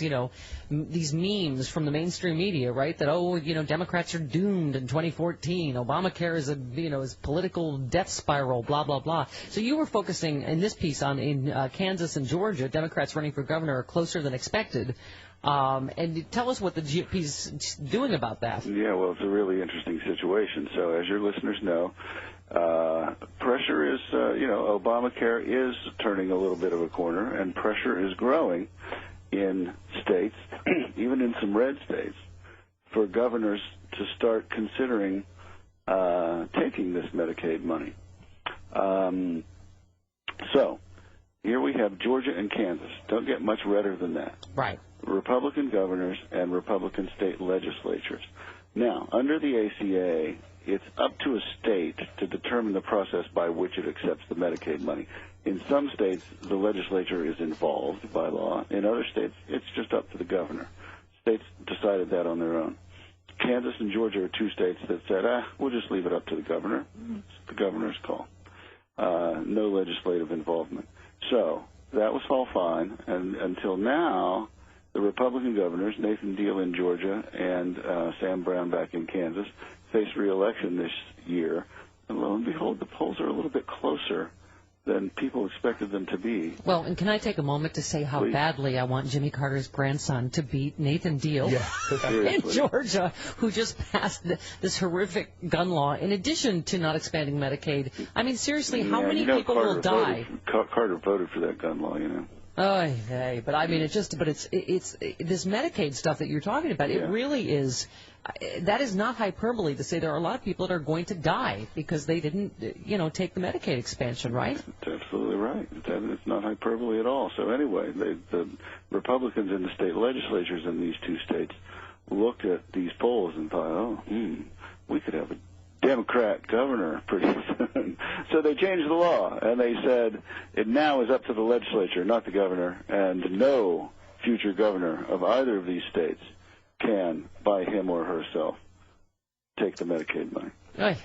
these memes from the mainstream media, right? That Democrats are doomed in 2014. Obamacare is is political death spiral. Blah blah blah. So you were focusing in this piece on in Kansas and Georgia, Democrats running for governor are closer than expected. And tell us what the GOP's doing about that. Yeah, well, it's a really interesting situation. So as your listeners know, pressure is, Obamacare is turning a little bit of a corner, and pressure is growing in states, even in some red states, for governors to start considering taking this Medicaid money. So here we have Georgia and Kansas. Don't get much redder than that. Right. Republican governors and Republican state legislatures. Now, under the ACA, it's up to a state to determine the process by which it accepts the Medicaid money. In some states, the legislature is involved by law. In other states, it's just up to the governor. States decided that on their own. Kansas and Georgia are two states that said, we'll just leave it up to the governor. It's the governor's call. No legislative involvement. So that was all fine, and until now, the Republican governors, Nathan Deal in Georgia and Sam Brown back in Kansas, face re-election this year. And lo and behold, the polls are a little bit closer than people expected them to be. Well, and can I take a moment to say how badly I want Jimmy Carter's grandson to beat Nathan Deal in Georgia, who just passed this horrific gun law, in addition to not expanding Medicaid. I mean, seriously, how many people will die? Carter voted for that gun law, Oh, hey, but I mean, it's this Medicaid stuff that you're talking about. It really is. That is not hyperbole to say there are a lot of people that are going to die because they didn't, take the Medicaid expansion, right? That's absolutely right. It's not hyperbole at all. So anyway, the Republicans in the state legislatures in these two states looked at these polls and thought, we could have a Democrat governor pretty soon. So they changed the law, and they said it now is up to the legislature, not the governor, and no future governor of either of these states can, by him or herself, take the Medicaid money. Right.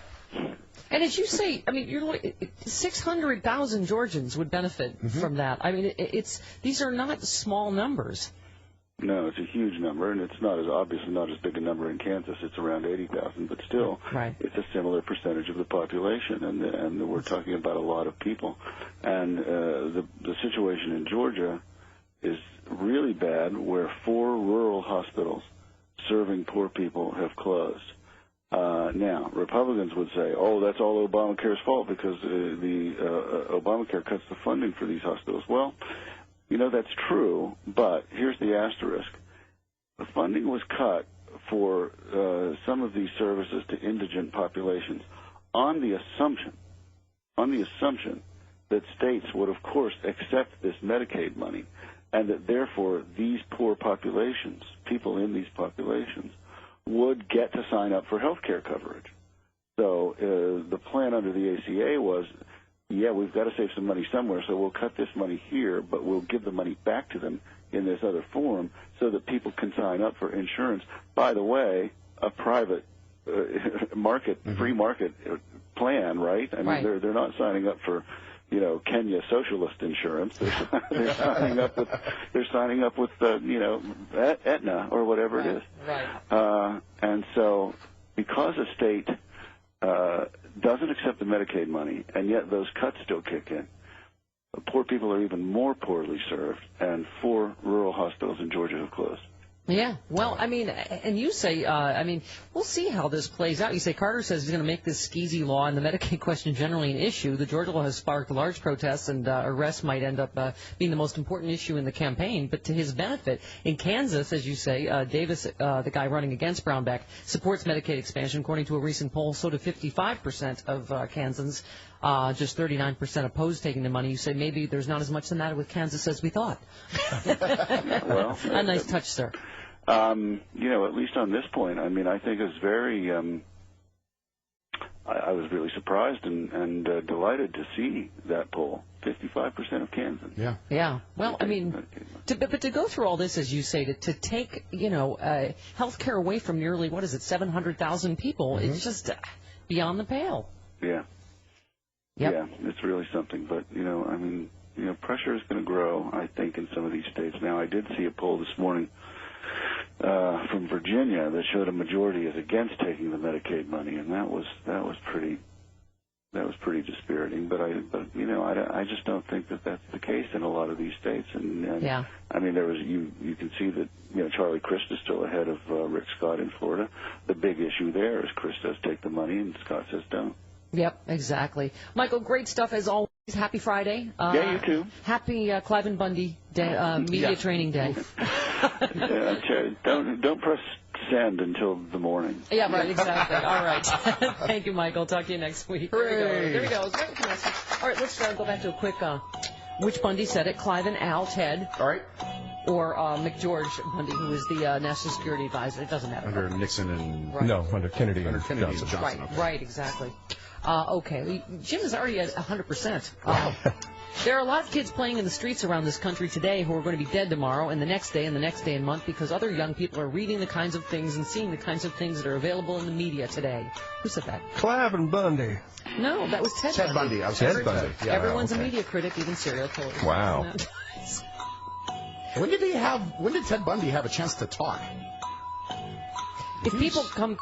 And as you say, I mean, 600,000 Georgians would benefit from that. I mean, these are not small numbers. No, it's a huge number, and it's obviously not as big a number in Kansas. It's around 80,000, but still, it's a similar percentage of the population, and we're talking about a lot of people. And the situation in Georgia is really bad, where 4 rural hospitals serving poor people have closed. Now, Republicans would say, that's all Obamacare's fault because the Obamacare cuts the funding for these hospitals. Well, that's true, but here's the asterisk. The funding was cut for some of these services to indigent populations on the assumption that states would, of course, accept this Medicaid money, and that therefore these poor populations, people in these populations, would get to sign up for health care coverage. So the plan under the ACA was, we've got to save some money somewhere, so we'll cut this money here, but we'll give the money back to them in this other form so that people can sign up for insurance. By the way, a private free market plan, right? I mean, they're not signing up for, Kenya socialist insurance. They're signing up with Aetna or whatever it is. Right. And so, because a state doesn't accept the Medicaid money, and yet those cuts still kick in, poor people are even more poorly served, and 4 rural hospitals in Georgia have closed. Yeah, well, I mean, and you say, we'll see how this plays out. You say Carter says he's going to make this skeezy law and the Medicaid question generally an issue. The Georgia law has sparked large protests, and arrests might end up being the most important issue in the campaign. But to his benefit, in Kansas, as you say, Davis, the guy running against Brownback, supports Medicaid expansion. According to a recent poll, so do 55% of Kansans. Just 39% opposed taking the money. You say maybe there's not as much the matter with Kansas as we thought. Well, a nice touch, sir. At least on this point, I mean, I think it's very. I was really surprised and delighted to see that poll. 55% of Kansans. Yeah. Yeah. Well, I mean, but to go through all this, as you say, to take health care away from nearly 700,000 people, it's just beyond the pale. Yeah. Yep. Yeah, it's really something. But pressure is going to grow, I think, in some of these states. Now, I did see a poll this morning from Virginia that showed a majority is against taking the Medicaid money, and that was pretty dispiriting. But I just don't think that that's the case in a lot of these states. And yeah. I mean, you can see that Charlie Crist is still ahead of Rick Scott in Florida. The big issue there is Crist does take the money, and Scott says don't. Yep, exactly. Michael, great stuff as always. Happy Friday. Yeah, you too. Happy Clive and Bundy Day, media training day. Don't press send until the morning. Yeah, right, exactly. All right. Thank you, Michael. Talk to you next week. Hooray. There we go. Great message. All right, let's go back to a quick, which Bundy said it, Clive and Al, Ted. All right. Or McGeorge Bundy, who was the National Security Advisor. It doesn't matter. Under Nixon and... Right. No, under Kennedy and Kennedy Johnson. And Johnson. Right, okay. right, exactly. Okay, Jim is already at 100%. Wow. There are a lot of kids playing in the streets around this country today who are going to be dead tomorrow and the next day and the next day and month because other young people are reading the kinds of things and seeing the kinds of things that are available in the media today. Who said that? Clive and Bundy. No, that was Ted Bundy. Bundy. I was Ted Bundy. Yeah, Everyone's okay. a media critic, even serial killers. Wow. When did Ted Bundy have a chance to talk? If people come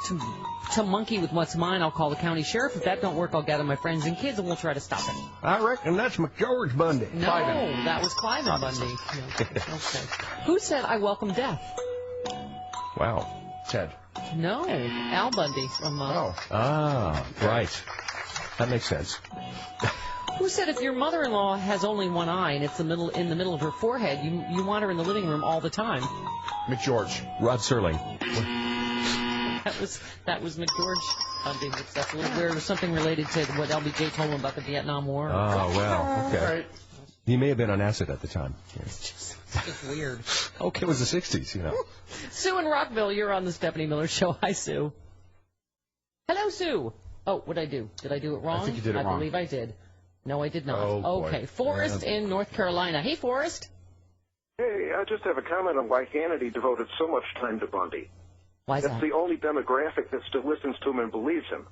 to monkey with what's mine, I'll call the county sheriff. If that don't work, I'll gather my friends and kids and we'll try to stop it. I reckon that's McGeorge Bundy. No, that was Clive and Bundy. Yeah. Okay. Who said I welcome death? Wow. Ted. No, Al Bundy from. Right. That makes sense. Who said if your mother-in-law has only one eye and it's in the middle of her forehead, you want her in the living room all the time? McGeorge. Rod Serling. That was McGeorge Bundy. That's a little weird. It was something related to what LBJ told him about the Vietnam War. Oh, well, okay. Right. He may have been on acid at the time. Yeah. It's just weird. Okay, it was the 60s, Sue in Rockville, you're on the Stephanie Miller Show. Hi, Sue. Hello, Sue. Oh, what'd I do? Did I do it wrong? I think you did it wrong. I believe I did. No, I did not. Oh, boy. Okay, Forrest in North Carolina. Hey, Forrest. Hey, I just have a comment on why Hannity devoted so much time to Bundy. Why is That's that? the only demographic that still listens to him and believes him.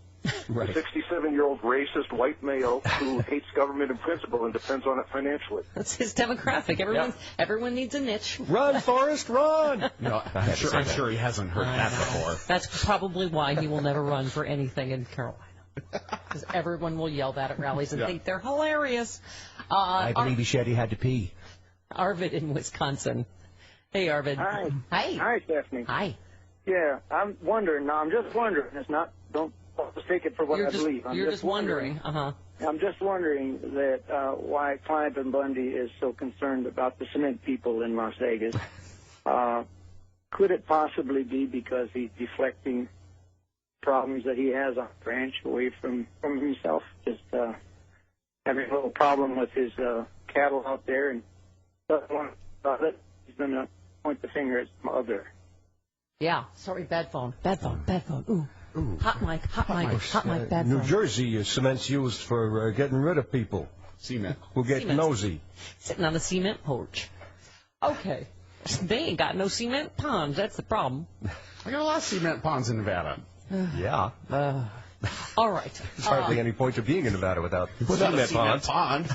Right. The 67-year-old racist white male who hates government in principle and depends on it financially. That's his demographic. Everyone needs a niche. Run, Forrest, run! No, I'm sure he hasn't heard that before. That's probably why he will never run for anything in Carolina. Because everyone will yell that at rallies and think they're hilarious. I believe he said he had to pee. Arvid in Wisconsin. Hey, Arvid. Hi. Hi. Hi, Stephanie. Hi. Yeah, I'm wondering. Now, I'm just wondering. It's not. Don't mistake it for what I believe. You're just wondering. I'm just wondering that why Clive and Bundy is so concerned about the cement people in Las Vegas. Could it possibly be because he's deflecting problems that he has on the ranch away from himself? Just having a little problem with his cattle out there and doesn't want to about it. He's going to point the finger at some other. Yeah. Sorry, bad phone. Bad phone. Bad phone. Ooh. Hot mic, bad phone. New Jersey, cement's used for getting rid of people. Cement. Who get nosy. Sitting on a cement porch. Okay. They ain't got no cement ponds. That's the problem. I got a lot of cement ponds in Nevada. Yeah. All right. There's hardly any point of being in Nevada without a cement pond.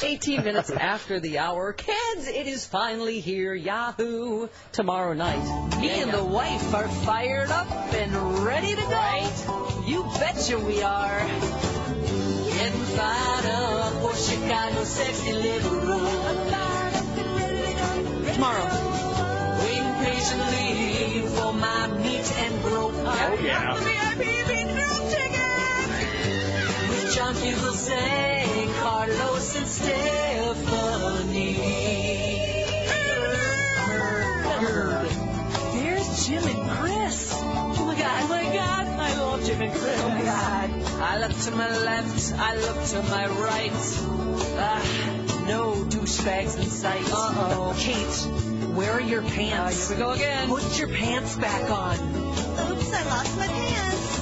18 minutes after the hour. Kids, it is finally here. Yahoo! Tomorrow night. Me and the wife are fired up and ready to go. You betcha we are. Getting fired up for Chicago's sexy little room. Tomorrow. Waiting patiently my meet and grope. Oh, yeah. The VIP meet and grope ticket! With John Fugelsang, Carlos, and Stephanie. There's Jim and Chris. Oh my God, I love Jim and Chris. Oh my God. I look to my left, I look to my right. No douchebags in sight. Uh-oh. Kate, where are your pants? Here we go again. Put your pants back on. Oops, I lost my pants.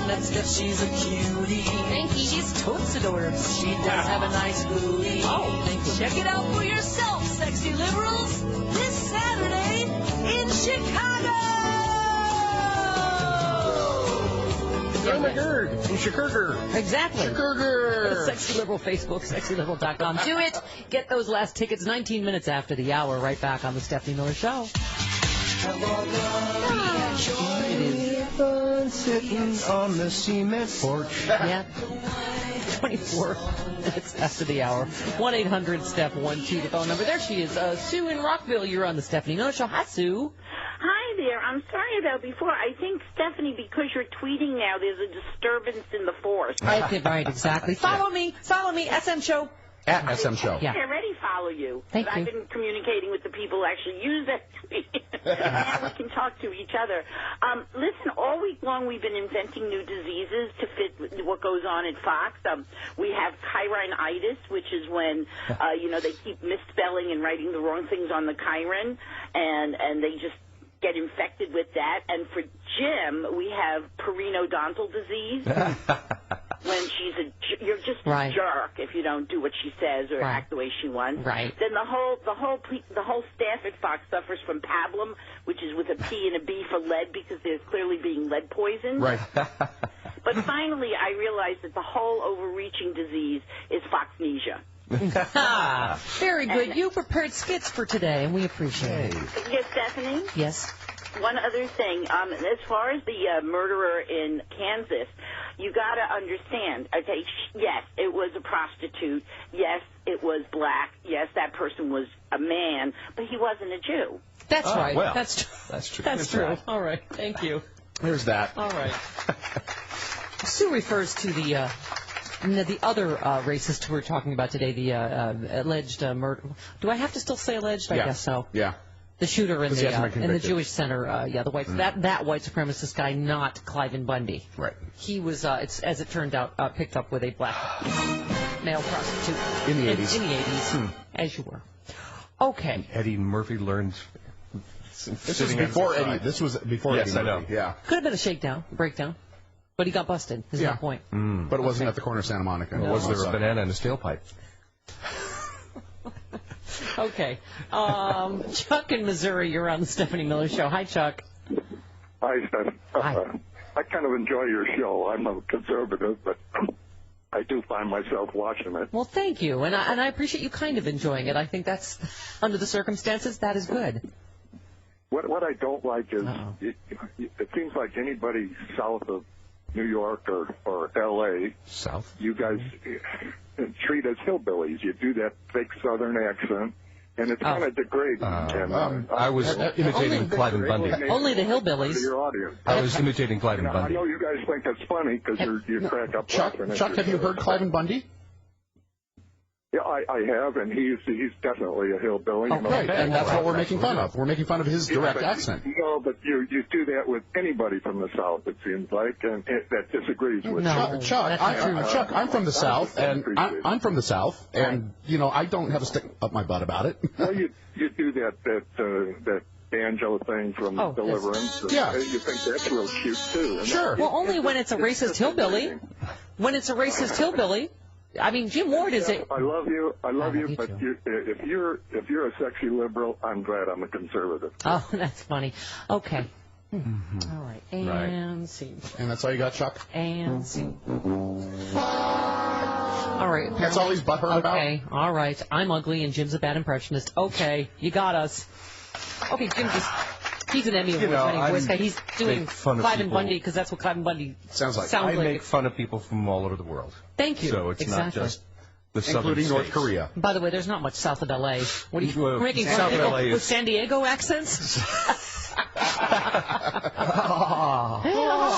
That's Steph, she's a cutie. Thank you. She's totes adorable. She does have a nice booty. Oh, thank you. Check it out for yourself, sexy liberals, this Saturday in Chicago. Oh my God. In Chicago. Exactly. Chicago. Sexy Liberal Facebook, sexyliberal.com. Do it. Get those last tickets 19 minutes after the hour. Right back on the Stephanie Miller Show. It is sitting on the cement porch. Yeah. 24 minutes after the hour. 1-800-STEP-12, the phone number. There she is. Sue in Rockville, you're on the Stephanie Miller Show. Hi, Sue. Hi there. I'm sorry about before. I think, Stephanie, because you're tweeting now, there's a disturbance in the force. Right, exactly. Follow me, SM Show. At SM Show. I already follow you. Thank you. I've been communicating with the people who actually use that tweet. Now we can talk to each other. Listen, all week long we've been inventing new diseases to fit what goes on at Fox. We have chirinitis, which is when, they keep misspelling and writing the wrong things on the chiron, and they just get infected with that. And for Jim, we have periodontal disease. When you're just a jerk if you don't do what she says or act the way she wants. Right. Then the whole staff at Fox suffers from pablum, which is with a P and a B for lead because there's clearly being lead poisoned. Right. But finally, I realized that the whole overreaching disease is foxnesia. Very good. You prepared skits for today, and we appreciate it. Yes, Stephanie? Yes. One other thing. As far as the murderer in Kansas, you got to understand, okay, yes, it was a prostitute. Yes, it was black. Yes, that person was a man, but he wasn't a Jew. That's right. Well, that's true. That's true. All right. Thank you. There's that. All right. Sue refers to the other racist who we're talking about today, the alleged murder. Do I have to still say alleged? I guess so. Yeah. The shooter in the Jewish center, the white that white supremacist guy, not Cliven Bundy. Right. He was, as it turned out, picked up with a black male prostitute in the 80s. In the 80s, as you were. Okay. Eddie Murphy learned. This was before Eddie. This was before Eddie. Yes, I know. Murphy. Yeah. Could have been a breakdown, but he got busted. Is my point. But it wasn't at the corner of Santa Monica. No. Was there a banana in a tailpipe? Okay. Chuck in Missouri, you're on the Stephanie Miller Show. Hi, Chuck. Hi, Steph. Hi. I kind of enjoy your show. I'm a conservative, but I do find myself watching it. Well, thank you. And I appreciate you kind of enjoying it. I think that's, under the circumstances, that is good. What I don't like is it seems like anybody south of New York or L.A., you guys treat as hillbillies. You do that fake Southern accent, and it's kind of degrading. I was imitating Cliven Bundy. Only the hillbillies. Your audience. I was imitating Cliven Bundy. I know you guys think that's funny because you crack up. Chuck, have you heard Cliven Bundy? Yeah, I have, and he's definitely a hillbilly. Oh, right, and that's what we're making fun of. We're making fun of his direct accent. No, but you do that with anybody from the South, it seems like, and that disagrees with you. Chuck, I'm from the South, and I'm from the South, and I don't have a stick up my butt about it. Well, you do that banjo thing from Deliverance. Yeah. You think that's real cute too. Sure. Well, only when it's a racist hillbilly. When it's a racist hillbilly. I mean, Jim Ward is a... I love you, but if you're a sexy liberal, I'm glad I'm a conservative. Oh, that's funny. Okay. All right. And scene. And that's all you got, Chuck? And scene. All right. That's all he's butthurt about? Okay. All right. I'm ugly and Jim's a bad impressionist. Okay. You got us. Okay, Jim just... He's an Emmy Award-winning voice guy. He's doing Cliven Bundy because that's what Cliven Bundy sounds like. I make fun of people from all over the world. Thank you. So it's not just the southern including North states. Korea. By the way, there's not much south of L.A. What are you making fun of people with San Diego accents?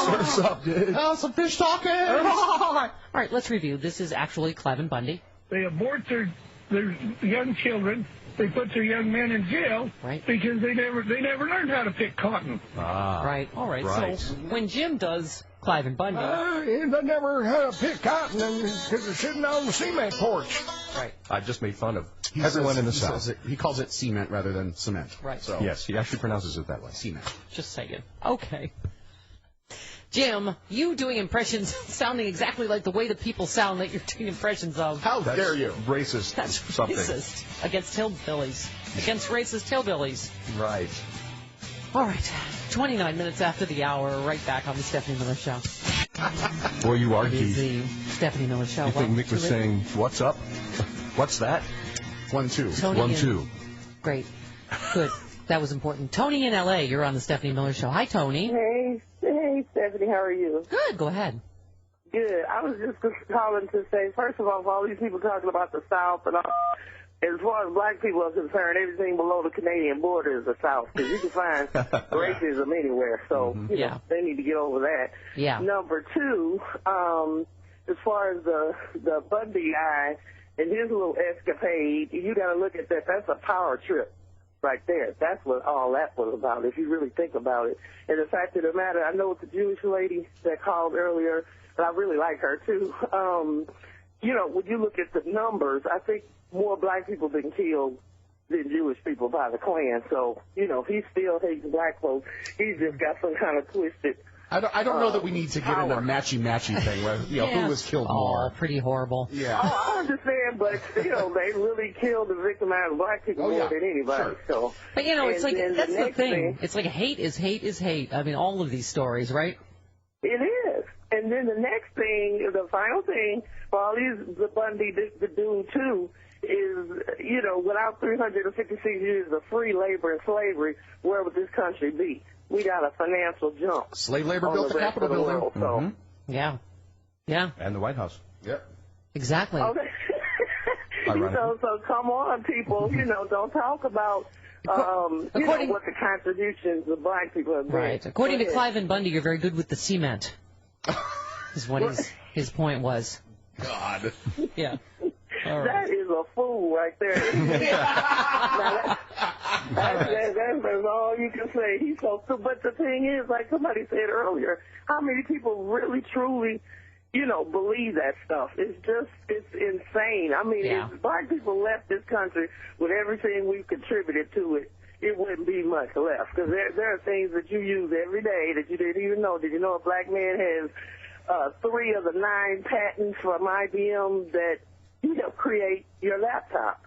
Surf's up, dude. Oh, some fish talking. All right, let's review. This is actually Cliven Bundy. They abort their young children. They put their young men in jail because they never learned how to pick cotton. Right. All right. So when Jim does Cliven Bundy, they never had to pick cotton because they're sitting on the cement porch. Right. I just made fun of everyone in the South. He calls it cement rather than cement. Right. So. Yes, he actually pronounces it that way. Cement. Just saying. Okay. Jim, you doing impressions sounding exactly like the way the people sound that you're doing impressions of. How dare you? Racist. That's something. Racist. Against hillbillies. Against racist hillbillies. Right. All right. 29 minutes after the hour, right back on the Stephanie Miller Show. Boy, you are It is geek. the Stephanie Miller Show. You think Mick was saying, what's up? What's that? 1-2. Tony 1-2. Great. Good. That was important. Tony in L.A., you're on the Stephanie Miller Show. Hi, Tony. Hey, Stephanie, how are you? Good. Go ahead. Good. I was just calling to say, first of all, for all these people talking about the South and all, as far as black people are concerned, everything below the Canadian border is the South, because you can find racism anywhere. So, you know, they need to get over that. Yeah. Number two, as far as the Bundy guy and his little escapade, you got to look at that. That's a power trip right there. That's what all that was about, if you really think about it. And the fact of the matter, I know it's a Jewish lady that called earlier, but I really like her too. You know, when you look at the numbers, I think more black people been killed than Jewish people by the Klan. So, you know, he still hates black folks. He's just got some kind of twisted. I don't know that we need to get into a matchy thing where, you know, who was killed more. Pretty horrible. Yeah. Oh, I understand, but still, they really killed and victimized black people more than anybody. Sure. So, But, you know, it's like, that's the next thing. It's like hate is hate is hate. I mean, all of these stories, right? It is. And then the next thing, the final thing, for all these, the Bundy, the dude too, is, you know, without 356 years of free labor and slavery, where would this country be? We got a financial jump. Slave labor built the Capitol building. World, so. Yeah. Yeah. And the White House. Yep. Exactly. Okay. So come on, people. You know, don't talk about you know, what the contributions of black people have been. Right. According to Cliven Bundy, you're very good with the cement. Is what his point was. God. Yeah. All right. That is a fool right there. That's all you can say. He's so. But the thing is, like somebody said earlier, how many people really, truly, you know, believe that stuff? It's insane. I mean, if black people left this country with everything we've contributed to it, it wouldn't be much left. Because there are things that you use every day that you didn't even know. Did you know a black man has 3 of the 9 patents from IBM that, you know, create your laptop?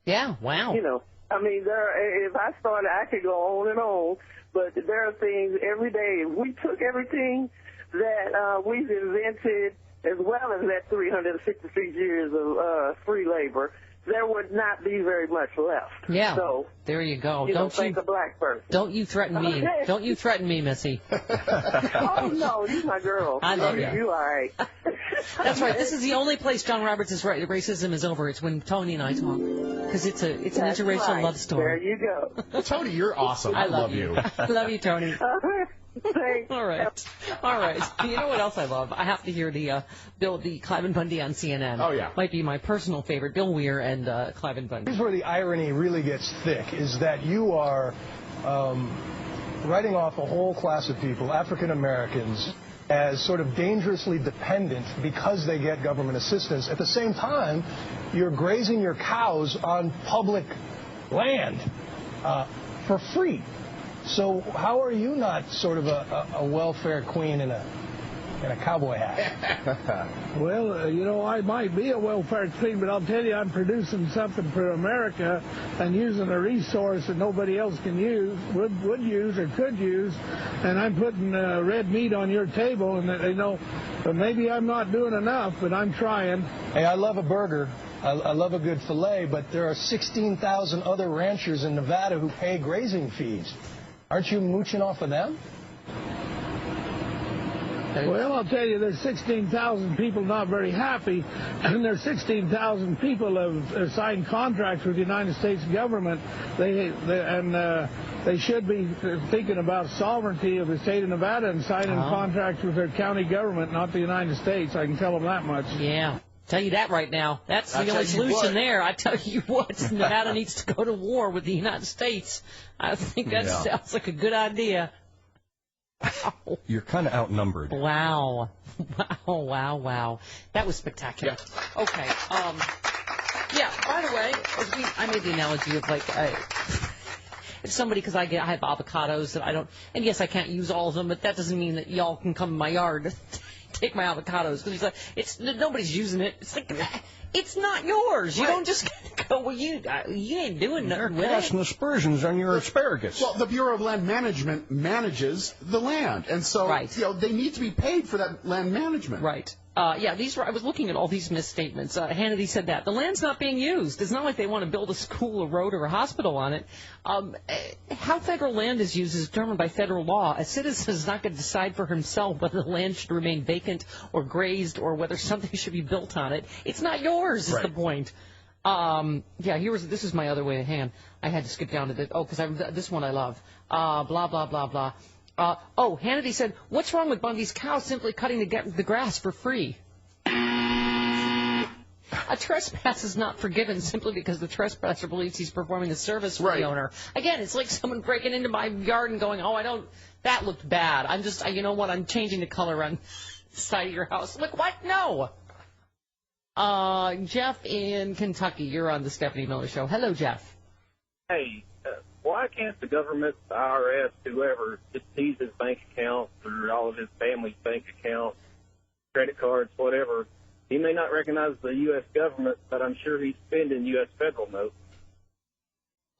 Yeah, wow. You know, I mean, if I started, I could go on and on, but there are things every day. If we took everything that we've invented, as well as that 366 years of free labor, there would not be very much left. Yeah. So there you go. Don't think a black person. Don't you threaten me. Okay. Don't you threaten me, Missy. Oh, no, you're my girl. I love you. You all right. That's right. This is the only place John Roberts is right. Racism is over. It's when Tony and I talk. Because it's an interracial love story. There you go. Tony, you're awesome. I love you. I love you, Tony. Thanks. All right. All right. You know what else I love? I have to hear the Cliven Bundy on CNN. Oh, yeah. Might be my personal favorite. Bill Weir and Cliven Bundy. Here's where the irony really gets thick, is that you are writing off a whole class of people, African Americans, as sort of dangerously dependent because they get government assistance. At the same time, you're grazing your cows on public land for free. So how are you not sort of a welfare queen in a cowboy hat? Well, you know, I might be a welfare queen, but I'll tell you, I'm producing something for America and using a resource that nobody else can use, would use or could use, and I'm putting red meat on your table, and you know, maybe I'm not doing enough, but I'm trying. Hey, I love a burger. I love a good filet, but there are 16,000 other ranchers in Nevada who pay grazing fees. Aren't you mooching off of them? Well, I'll tell you, there's 16,000 people not very happy, and there's 16,000 people have signed contracts with the United States government. they should be thinking about sovereignty of the state of Nevada and signing contracts with their county government, not the United States. I can tell them that much. Yeah. Tell you that right now. That's the only solution there. I tell you what, Nevada needs to go to war with the United States. I think that sounds like a good idea. Wow. You're kind of outnumbered. Wow. Wow. That was spectacular. Yeah. Okay. Yeah, by the way, I made the analogy of like, if somebody, because I have avocados that I don't, and yes, I can't use all of them, but that doesn't mean that y'all can come in my yard take my avocados, because nobody's using it. It's like, it's not yours. You don't just go, well, you ain't doing nothing with it. They're casting aspersions on your asparagus. Well, the Bureau of Land Management manages the land, and so they need to be paid for that land management. Right. I was looking at all these misstatements. Hannity said that. The land's not being used. It's not like they want to build a school, a road, or a hospital on it. How federal land is used is determined by federal law. A citizen is not going to decide for himself whether the land should remain vacant or grazed or whether something should be built on it. It's not yours, is the point. This is my other way of hand. I had to skip down to this. Oh, because this one I love. Blah, blah, blah, blah. Hannity said, what's wrong with Bundy's cow simply cutting the grass for free? A trespass is not forgiven simply because the trespasser believes he's performing a service for the owner. Again, it's like someone breaking into my yard and going, that looked bad. I'm changing the color on the side of your house. Like, what? No. Jeff in Kentucky, you're on the Stephanie Miller Show. Hello, Jeff. Hey. Why can't the government, the IRS, whoever, just seize his bank accounts or all of his family's bank accounts, credit cards, whatever? He may not recognize the U.S. government, but I'm sure he's spending U.S. federal notes.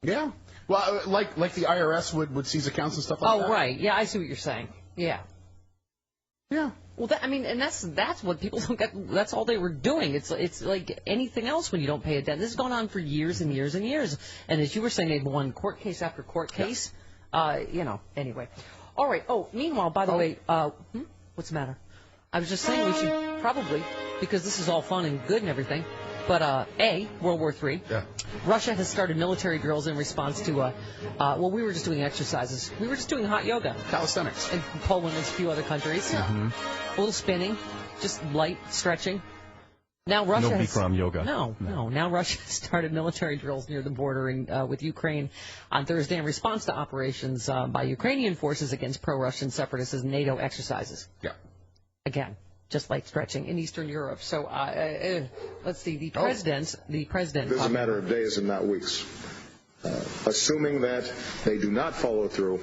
Yeah. Well, like the IRS would seize accounts and stuff like that. Oh, right. Yeah, I see what you're saying. Yeah. Yeah. Well, that's what people don't get. That's all they were doing. It's like anything else when you don't pay a debt. This has gone on for years and years and years. And as you were saying, they've won court case after court case. Anyway. All right. Oh, meanwhile, by the way, what's the matter? I was just saying we should probably, because this is all fun and good and everything, but World War III. Yeah. Russia has started military drills in response to, we were just doing exercises. We were just doing hot yoga. Calisthenics. In Poland and a few other countries. Mm-hmm. A little spinning, just light stretching. Now Russia no Bikram yoga. No. Now Russia started military drills near the border with Ukraine on Thursday in response to operations by Ukrainian forces against pro-Russian separatists as NATO exercises. Yeah. Again. Just like stretching in Eastern Europe. So let's see. The president. This is a matter of days and not weeks. Assuming that they do not follow through,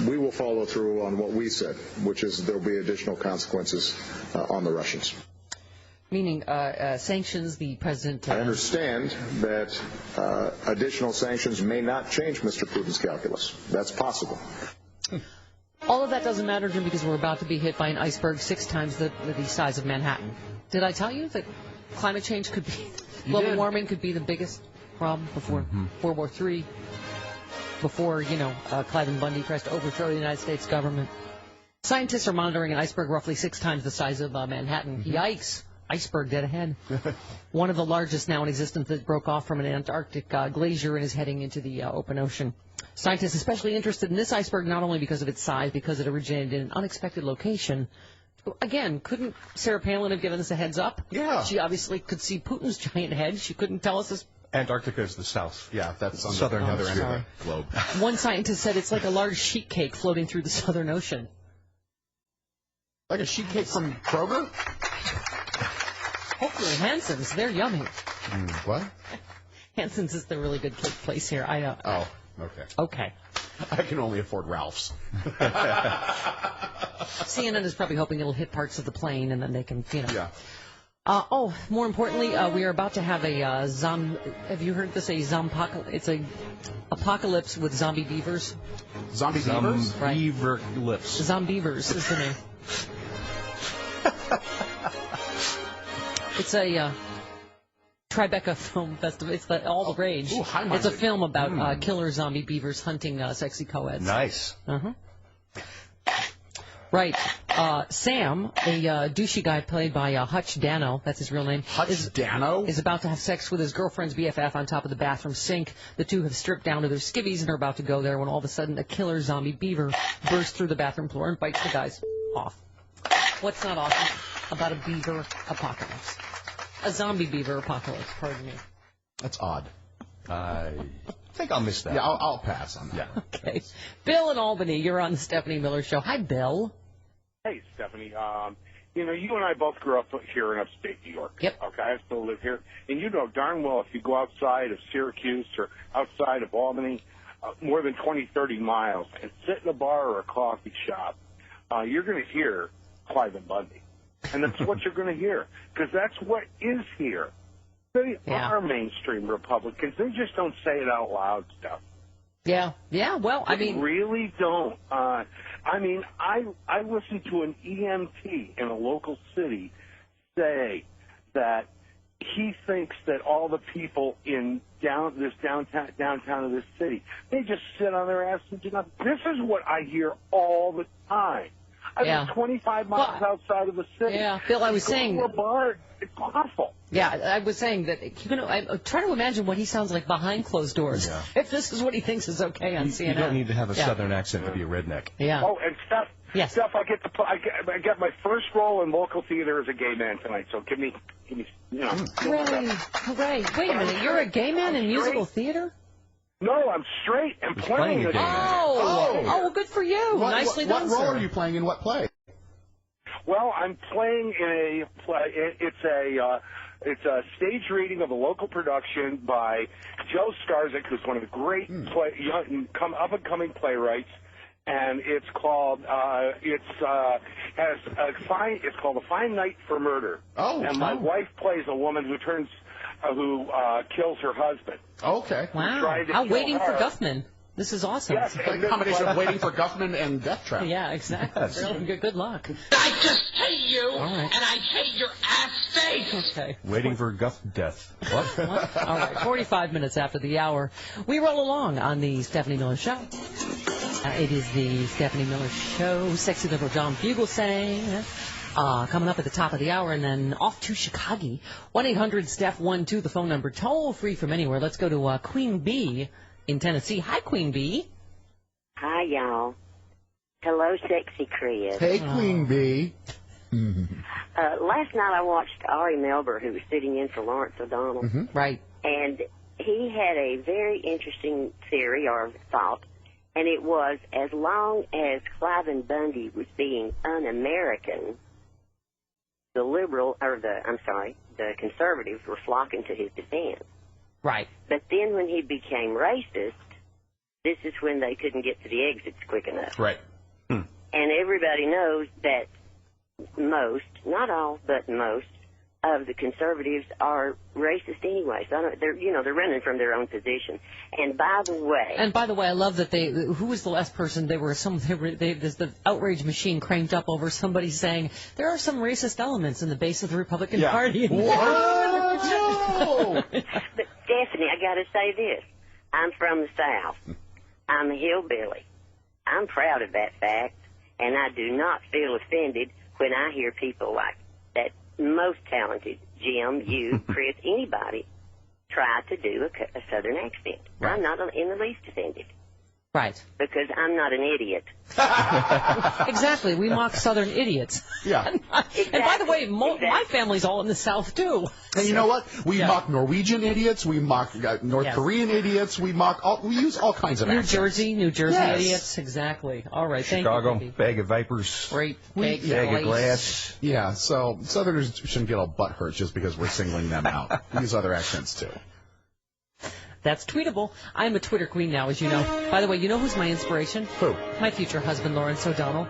we will follow through on what we said, which is there will be additional consequences on the Russians. Meaning sanctions. The president. I understand that additional sanctions may not change Mr. Putin's calculus. That's possible. All of that doesn't matter, Jim, because we're about to be hit by an iceberg 6 times the size of Manhattan. Did I tell you that climate change could be, global warming could be the biggest problem before World War III, before, Clive Bundy tries to overthrow the United States government? Scientists are monitoring an iceberg roughly 6 times the size of Manhattan. Yikes. Iceberg dead ahead. One of the largest now in existence that broke off from an Antarctic glacier and is heading into the open ocean. Scientists especially interested in this iceberg not only because of its size, because it originated in an unexpected location. Again, couldn't Sarah Palin have given us a heads up? Yeah. She obviously could see Putin's giant head. She couldn't tell us this. Antarctica is the south. Yeah, that's on southern the other end of hemisphere. the globe. One scientist said it's like a large sheet cake floating through the Southern Ocean. Like a sheet cake from Kroger? Hopefully Hanson's. They're yummy. What? Hanson's is the really good cake place here. I know. Oh, okay. Okay. I can only afford Ralph's. CNN is probably hoping it'll hit parts of the plane and then they can, Yeah. More importantly, we are about to have a have you heard this? It's a apocalypse with zombie beavers. Zombie beavers? Beaver lips. Zombievers is the name. It's a Tribeca Film Festival. It's all the rage. Ooh, it's a film about killer zombie beavers hunting sexy co-eds. Nice. Right. Sam, a douchey guy played by Hutch Dano, that's his real name. Hutch Dano? Is about to have sex with his girlfriend's BFF on top of the bathroom sink. The two have stripped down to their skivvies and are about to go there when all of a sudden a killer zombie beaver bursts through the bathroom floor and bites the guys off. What's not awesome about a beaver apocalypse? A zombie beaver apocalypse, pardon me. That's odd. I think I'll miss that. Yeah, I'll pass on that. Yeah. Okay. Bill in Albany, you're on the Stephanie Miller Show. Hi, Bill. Hey, Stephanie. You know, you and I both grew up here in upstate New York. Yep. Okay, I still live here. And you know darn well if you go outside of Syracuse or outside of Albany, more than 20, 30 miles, and sit in a bar or a coffee shop, you're going to hear Clive and Bundy. And that's what you're going to hear, because that's what is here. They are mainstream Republicans. They just don't say it out loud stuff. Yeah, well, I mean... They really don't. I listened to an EMT in a local city say that he thinks that all the people in downtown of this city, they just sit on their ass and do nothing. This is what I hear all the time. I live 25 miles outside of the city. Yeah, Bill, I was saying... Go to a bar, it's awful. Yeah, I was saying that, I'm trying to imagine what he sounds like behind closed doors. Yeah. If this is what he thinks is okay on CNN. You don't need to have a southern accent to be a redneck. Yeah. Oh, and Steph, I get my first role in local theater as a gay man tonight, so give me Hooray. Wait a minute, you're a gay man in musical theater? No, I'm straight and playing a gay man. Oh, well, good for you. Nicely done, What role sir. are you playing in what play? Well, I'm playing in a play. It's a stage reading of a local production by Joe Skarzik, who's one of the great up-and-coming playwrights, and it's called it's called A Fine Night for Murder. Oh, and my wife plays a woman who kills her husband. Okay. Wow. I'm waiting for Guffman. This is awesome. Yes, a combination of Waiting for Guffman and Death Trap. Yeah, exactly. Really good luck. I just hate you, right. and I hate your ass face. Okay. Waiting for Guff death. What? All right, 45 minutes after the hour, we roll along on the Stephanie Miller Show. It is the Stephanie Miller Show. Sexy liberal John Fugelsang. Coming up at the top of the hour, and then off to Chicago. 1-800-STEPH-12, the phone number, toll free from anywhere. Let's go to Queen Bee in Tennessee. Hi, Queen Bee. Hi, y'all. Hello, Sexy Chris. Hey, Queen Bee. Last night I watched Ari Melber, who was sitting in for Lawrence O'Donnell. Mm-hmm. Right. And he had a very interesting theory or thought, and it was as long as Clive Bundy was being un-American, the conservatives were flocking to his defense. Right. But then when he became racist, this is when they couldn't get to the exits quick enough. Right. And everybody knows that most, not all, but most of the conservatives are racist anyway. So they're running from their own position. And by the way, I love that who was the last person? There's the outrage machine cranked up over somebody saying there are some racist elements in the base of the Republican Party. Whoa! But Stephanie, I got to say this: I'm from the South. I'm a hillbilly. I'm proud of that fact, and I do not feel offended when I hear people like that most talented Jim, you, Chris, anybody try to do a Southern accent. Right. I'm not in the least offended. Right. Because I'm not an idiot. Exactly. We mock Southern idiots. Yeah. Exactly. And by the way, my family's all in the South, too. And you know what? We mock Norwegian idiots. We mock North Korean idiots. We use all kinds of accents. New Jersey idiots. Exactly. All right. Chicago, thank you, bag of vipers. Great. Bag of glass. Yeah, so Southerners shouldn't get all butthurt just because we're singling them out. We use other accents, too. That's tweetable. I'm a Twitter queen now, as you know. By the way, you know who's my inspiration? Who? My future husband, Lawrence O'Donnell.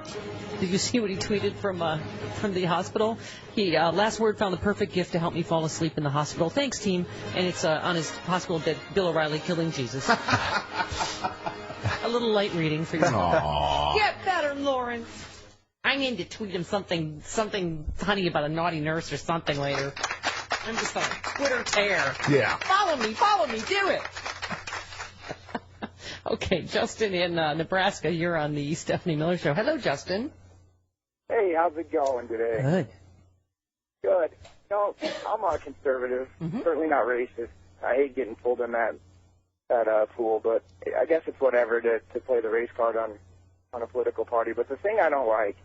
Did you see what he tweeted from the hospital? He last word, found the perfect gift to help me fall asleep in the hospital. Thanks, team. And it's on his hospital bed, Bill O'Reilly killing Jesus. A little light reading for you. Aww. Get better, Lawrence. I need to tweet him something funny about a naughty nurse or something later. I'm just on a Twitter tear. Yeah. Follow me, do it. Okay, Justin in Nebraska, you're on the Stephanie Miller Show. Hello, Justin. Hey, Hey, how's it going today? Good. Good. No, I'm a conservative, certainly not racist. I hate getting pulled in that pool, but I guess it's whatever to play the race card on a political party. But the thing I don't like,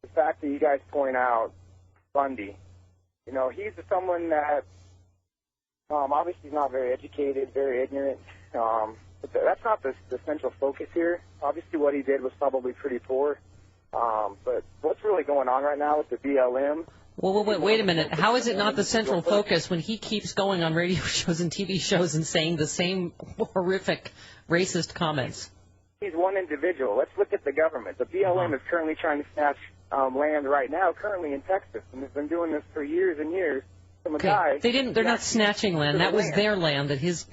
the fact that you guys point out Bundy. You know, he's someone that obviously is not very educated, very ignorant. But that's not the central focus here. Obviously what he did was probably pretty poor. But what's really going on right now with the BLM? Well, wait a minute. How is it not the central focus when he keeps going on radio shows and TV shows and saying the same horrific racist comments? He's one individual. Let's look at the government. The BLM is currently trying to snatch land right now, currently in Texas, and they've been doing this for years and years. From a guy. They're not snatching land. That was their land that his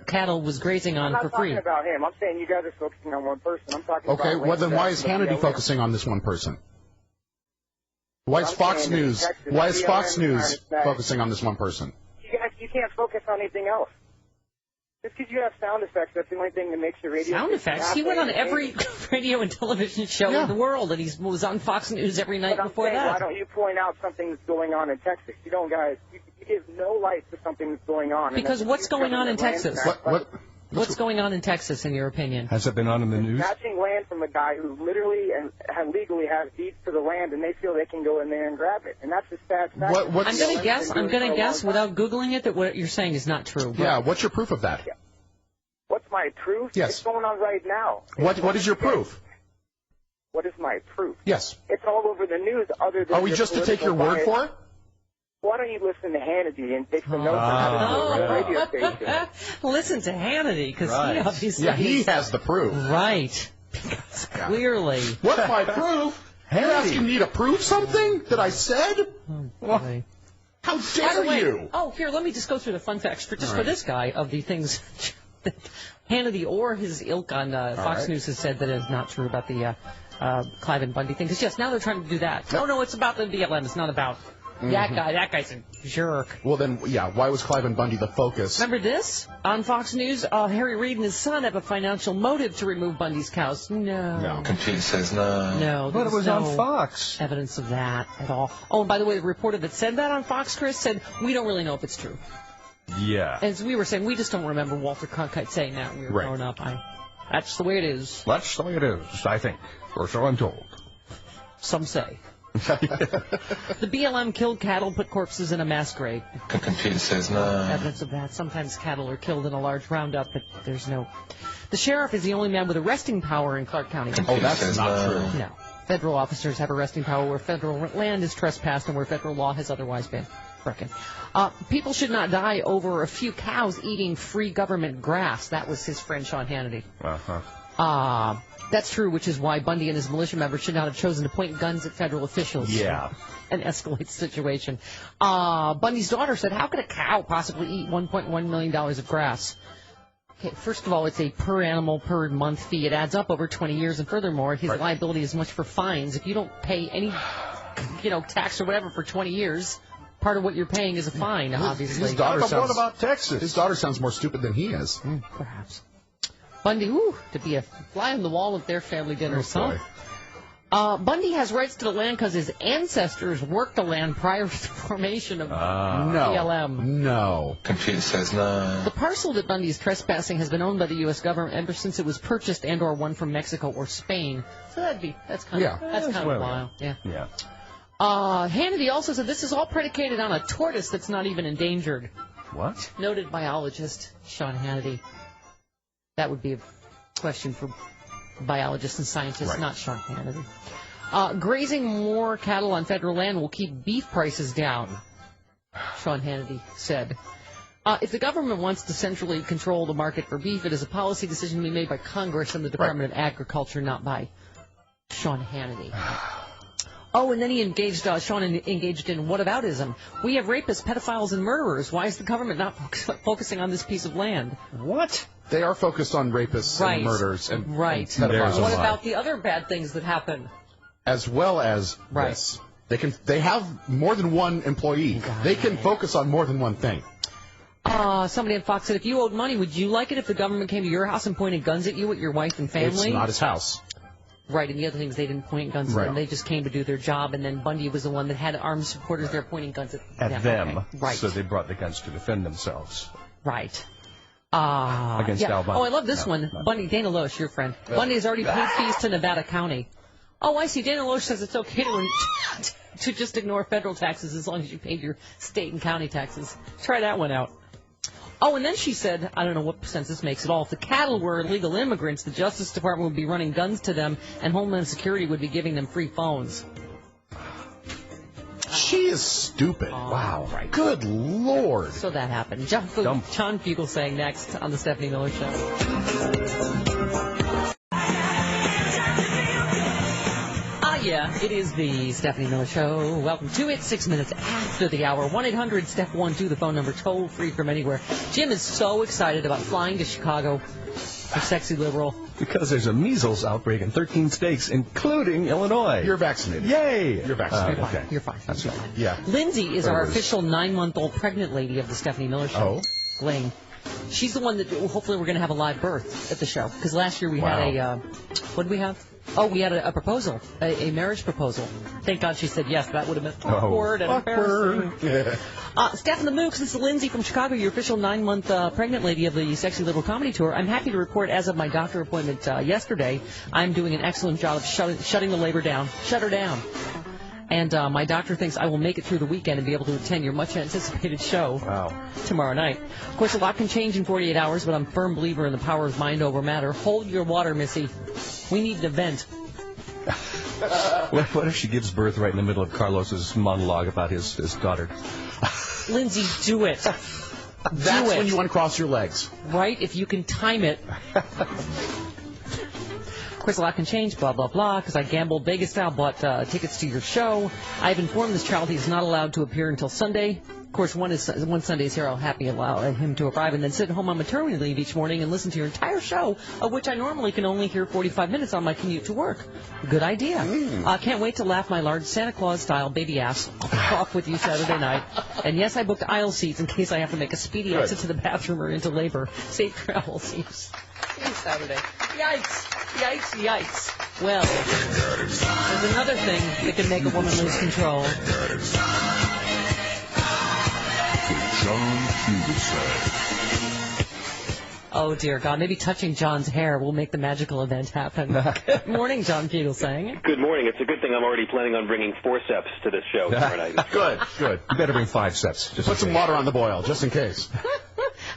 cattle was grazing on for free. I'm not talking about him. I'm saying you guys are focusing on one person. I'm talking about. Okay, well then why is Hannity focusing on this one person? Why is Fox News? Why is Fox News focusing on this one person? You can't focus on anything else. Just because you have sound effects, that's the only thing that makes your radio. Sound effects? He went on every radio and television show in the world, and he was on Fox News every night before that. Why don't you point out something that's going on in Texas? You don't, guys. You give no light to something that's going on. Because what's going on in Texas? What's going on in Texas, in your opinion? Has it been on in the news? Snatching land from a guy who literally and legally has deeds to the land, and they feel they can go in there and grab it, and that's a sad fact. I'm going to guess, without Googling it, that what you're saying is not true. Yeah, what's your proof of that? Yeah. What's my proof? Yes. It's going on right now. What is your proof? What is my proof? Yes. It's all over the news. Other than are we just to take your word for it? Why don't you listen to Hannity and take some notes on the radio station? Listen to Hannity, because he obviously... Yeah, he has the proof. Right. Because clearly... What's my proof? You're asking me to prove something that I said? Boy. How dare you? Oh, here, let me just go through the fun facts for this guy of the things that Hannity or his ilk on Fox News has said that is not true about the Clive and Bundy thing. Because, yes, now they're trying to do that. No, it's about the BLM. It's not about... That guy's a jerk. Well, then, yeah, why was Clive and Bundy the focus? Remember this? On Fox News, Harry Reid and his son have a financial motive to remove Bundy's cows. No. Computer says no. No. But it was no on Fox. Evidence of that at all. Oh, and by the way, the reporter that said that on Fox, Chris, said, we don't really know if it's true. Yeah. As we were saying, we just don't remember Walter Cronkite saying that when we were growing up. That's the way it is. That's the way it is, I think. Or so I'm told. Some say. The BLM killed cattle, put corpses in a mass grave. Computer says no. Evidence of that. Sometimes cattle are killed in a large roundup, but there's no... The sheriff is the only man with arresting power in Clark County. Oh, that's not true. No. Federal officers have arresting power where federal land is trespassed and where federal law has otherwise been broken. People should not die over a few cows eating free government grass. That was his friend Sean Hannity. That's true, which is why Bundy and his militia members should not have chosen to point guns at federal officials. Yeah. And escalate the situation. Bundy's daughter said, how could a cow possibly eat $1.1 million of grass? Okay, first of all, it's a per animal, per month fee. It adds up over 20 years, and furthermore, his liability is much for fines. If you don't pay any, tax or whatever for 20 years, part of what you're paying is a fine, obviously. His daughter But what about Texas? His daughter sounds more stupid than he is. Perhaps. Bundy, to be a fly on the wall of their family dinners, huh? Bundy has rights to the land because his ancestors worked the land prior to the formation of BLM. No. Computer says no. The parcel that Bundy is trespassing has been owned by the U.S. government ever since it was purchased and or won from Mexico or Spain. So that's kind of wild. Yeah. Hannity also said this is all predicated on a tortoise that's not even endangered. What? Noted biologist Sean Hannity. That would be a question for biologists and scientists, not Sean Hannity. Grazing more cattle on federal land will keep beef prices down, Sean Hannity said. If the government wants to centrally control the market for beef, it is a policy decision to be made by Congress and the Department of Agriculture, not by Sean Hannity. Oh, and then Sean engaged in whataboutism. We have rapists, pedophiles, and murderers. Why is the government not focusing on this piece of land? What? They are focused on rapists and murders and pedophiles. What about the other bad things that happen? As well as this. They have more than one employee. They can focus on more than one thing. Somebody on Fox said, if you owed money, would you like it if the government came to your house and pointed guns at you with your wife and family? It's not his house. Right, and the other thing is they didn't point guns at them. They just came to do their job, and then Bundy was the one that had armed supporters there pointing guns at them. Okay. Right. So they brought the guns to defend themselves. Right. Against Al Bundy. Oh, I love this one. Bundy, Dana Loesch, your friend. Bundy has already paid fees to Nevada County. Oh, I see. Dana Loesch says it's okay to just ignore federal taxes as long as you paid your state and county taxes. Try that one out. Oh, and then she said, I don't know what sense this makes at all, if the cattle were illegal immigrants, the Justice Department would be running guns to them and Homeland Security would be giving them free phones. She is stupid. Wow. Right. Good Lord. So that happened. John Fugel saying next on the Stephanie Miller Show. Yeah, it is the Stephanie Miller Show. Welcome to it. 6 minutes after the hour. 1-800-STEP-12, the phone number, toll free from anywhere. Jim is so excited about flying to Chicago for Sexy Liberal. Because there's a measles outbreak in 13 states, including Illinois. You're vaccinated. Yay! You're vaccinated. Okay. You're fine. That's You're fine. fine. Yeah. Lindsay is our official 9-month-old pregnant lady of the Stephanie Miller Show. Oh. Gling. She's the one that hopefully we're going to have a live birth at the show. Because last year we had a, what did we have? Oh, we had a proposal, a marriage proposal. Thank God she said yes. That would have been awkward and embarrassing. Yeah. Steph and the Mooks, this is Lindsay from Chicago, your official 9-month pregnant lady of the Sexy Liberal Comedy Tour. I'm happy to report, as of my doctor appointment yesterday, I'm doing an excellent job of shutting the labor down. Shut her down. And my doctor thinks I will make it through the weekend and be able to attend your much-anticipated show tomorrow night. Of course, a lot can change in 48 hours, but I'm a firm believer in the power of mind over matter. Hold your water, Missy. We need an event. What if she gives birth right in the middle of Carlos's monologue about his daughter? Lindsay, do it. That's when you want to cross your legs. Right? If you can time it. Of course, a lot can change, blah, blah, blah, because I gambled Vegas style, bought tickets to your show. I've informed this child he's not allowed to appear until Sunday. Of course, one Sunday's here, I'll happily allow him to arrive and then sit home on maternity leave each morning and listen to your entire show, of which I normally can only hear 45 minutes on my commute to work. Good idea. Can't wait to laugh my large Santa Claus-style baby ass off with you Saturday night. And yes, I booked aisle seats in case I have to make a speedy exit to the bathroom or into labor. Safe travel, see you Saturday. Yikes. Yikes, yikes. Well, there's another thing that can make a woman lose control. John Fugelsang. Oh, dear God. Maybe touching John's hair will make the magical event happen. Good morning, John Fugelsang. Good morning. It's a good thing I'm already planning on bringing forceps to this show tomorrow night. Good. You better bring 5 sets. Just put some water on the boil, just in case.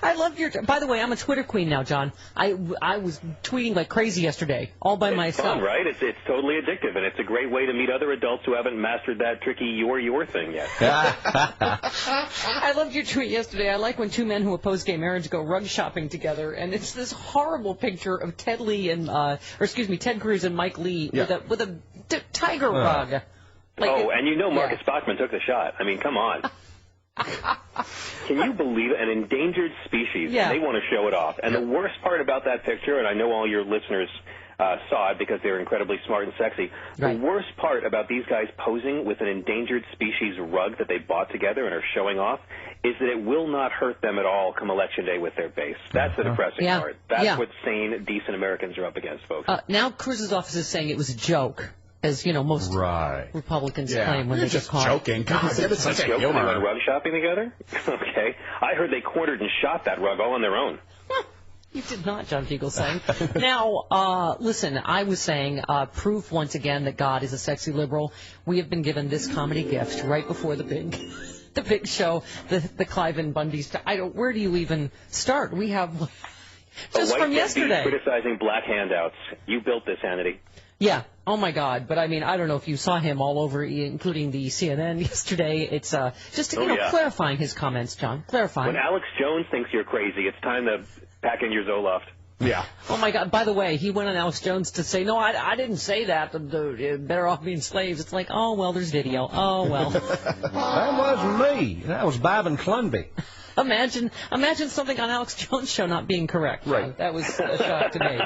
I love your... By the way, I'm a Twitter queen now, John. I was tweeting like crazy yesterday, all by myself. It's fun, right? It's totally addictive, and it's a great way to meet other adults who haven't mastered that tricky your thing yet. I loved your tweet yesterday. I like when two men who oppose gay marriage go rug shopping together, and it's this horrible picture of Ted Cruz and Mike Lee with a tiger rug. And you know Marcus Bachman took the shot. I mean, come on. Can you believe it? An endangered species, and they want to show it off. And the worst part about that picture, and I know all your listeners saw it because they're incredibly smart and sexy, the worst part about these guys posing with an endangered species rug that they bought together and are showing off is that it will not hurt them at all come Election Day with their base. That's the depressing part. That's what sane, decent Americans are up against, folks. Now Cruz's office is saying it was a joke. As you know, most Republicans claim when they get caught. Joking. God, they went rug shopping together? Okay. I heard they cornered and shot that rug all on their own. You did not, John Fugelsang. Now, listen, I was saying proof once again that God is a sexy liberal. We have been given this comedy gift right before the big show, the Clive and Bundy stuff. Where do you even start? We have just from yesterday. Criticizing black handouts. You built this, Hannity. Yeah. Oh, my God. But, I mean, I don't know if you saw him all over, including the CNN yesterday. It's just, clarifying his comments, John. Clarifying. When Alex Jones thinks you're crazy, it's time to pack in your Zoloft. Yeah. Oh, my God. By the way, he went on Alex Jones to say, no, I didn't say that. Better off being slaves. It's like, oh, well, there's video. Oh, well. That wasn't me. That was Bob and Clunby. Imagine something on Alex Jones' show not being correct. Right. That was a shock to me.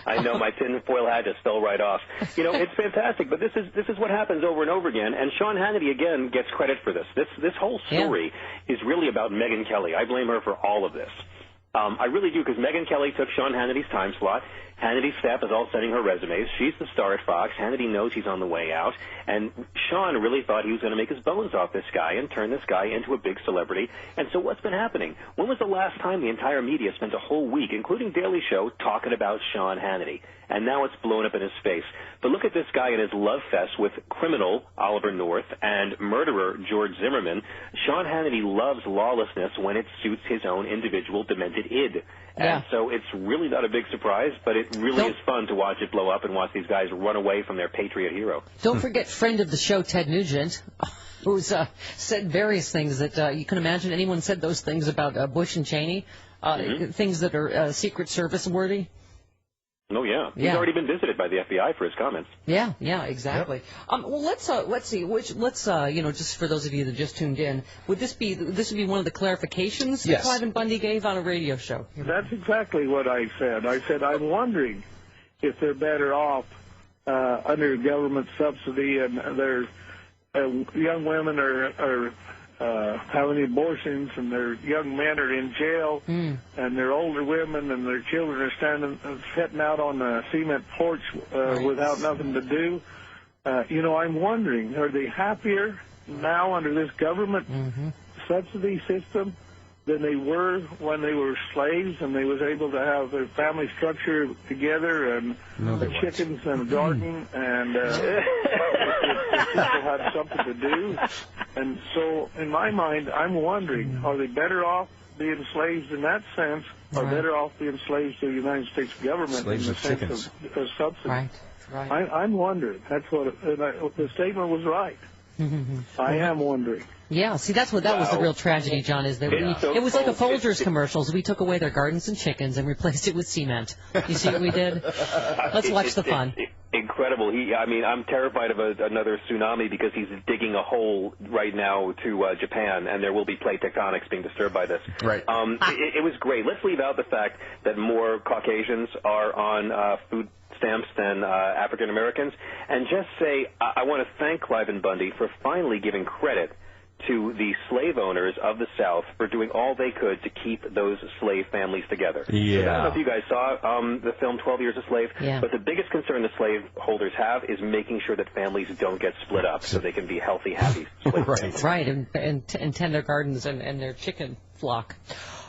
I know, my tinfoil hat just fell right off. You know, it's fantastic, but this is what happens over and over again, and Sean Hannity, again, gets credit for this. This whole story is really about Megyn Kelly. I blame her for all of this. I really do, because Megyn Kelly took Sean Hannity's time slot. Hannity's staff is all sending her resumes. She's the star at Fox. Hannity knows he's on the way out. And Sean really thought he was going to make his bones off this guy and turn this guy into a big celebrity. And so what's been happening? When was the last time the entire media spent a whole week, including Daily Show, talking about Sean Hannity? And now it's blown up in his face. But look at this guy in his love fest with criminal Oliver North and murderer George Zimmerman. Sean Hannity loves lawlessness when it suits his own individual demented id. Yeah. And so it's really not a big surprise, but it really is fun to watch it blow up and watch these guys run away from their patriot hero. Don't forget friend of the show, Ted Nugent, who's said various things that you can imagine anyone said those things about Bush and Cheney, things that are Secret Service worthy. Oh, yeah. He's already been visited by the FBI for his comments. Yeah, exactly. Yep. Well, let's see. Just for those of you that just tuned in, would this be one of the clarifications that Clive Bundy gave on a radio show? That's exactly what I said. I said I'm wondering if they're better off under government subsidy, and their young women are having abortions, and their young men are in jail, and their older women and their children are sitting out on the cement porch without nothing to do. I'm wondering, are they happier now under this government subsidy system than they were when they were slaves and they was able to have their family structure together and the chickens and the garden and people had something to do? And so, in my mind, I'm wondering, are they better off being slaves in that sense, or better off being slaves to the United States government slaves in the sense chickens. of subsidy? Right. I'm wondering. That's what the statement was right. I am wondering. Yeah, see, that was the real tragedy, John, is that it was like a Folgers commercials. We took away their gardens and chickens and replaced it with cement. You see what we did? Let's watch the fun. Incredible. I'm terrified of another tsunami because he's digging a hole right now to Japan, and there will be plate tectonics being disturbed by this. Right. It was great. Let's leave out the fact that more Caucasians are on food stamps than African Americans, and just say I want to thank Clive and Bundy for finally giving credit to the slave owners of the South for doing all they could to keep those slave families together. Yeah. I don't know if you guys saw the film 12 Years a Slave, but the biggest concern the slave holders have is making sure that families don't get split up so they can be healthy, happy slave families. Right, and tend their gardens and their chicken flock.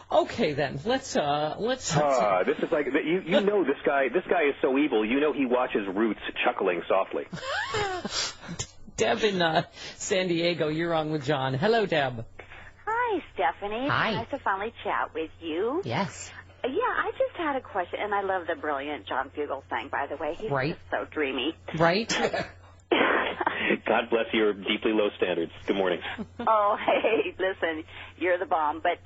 Okay, then let's. This is like you know this guy. This guy is so evil. You know he watches Roots, chuckling softly. Deb in San Diego, you're on with John. Hello, Deb. Hi, Stephanie. Hi. Nice to finally chat with you. Yes. Yeah, I just had a question, and I love the brilliant John Fugel thing, by the way. He's just so dreamy. Right. God bless your deeply low standards. Good morning. Oh, hey, listen, you're the bomb. But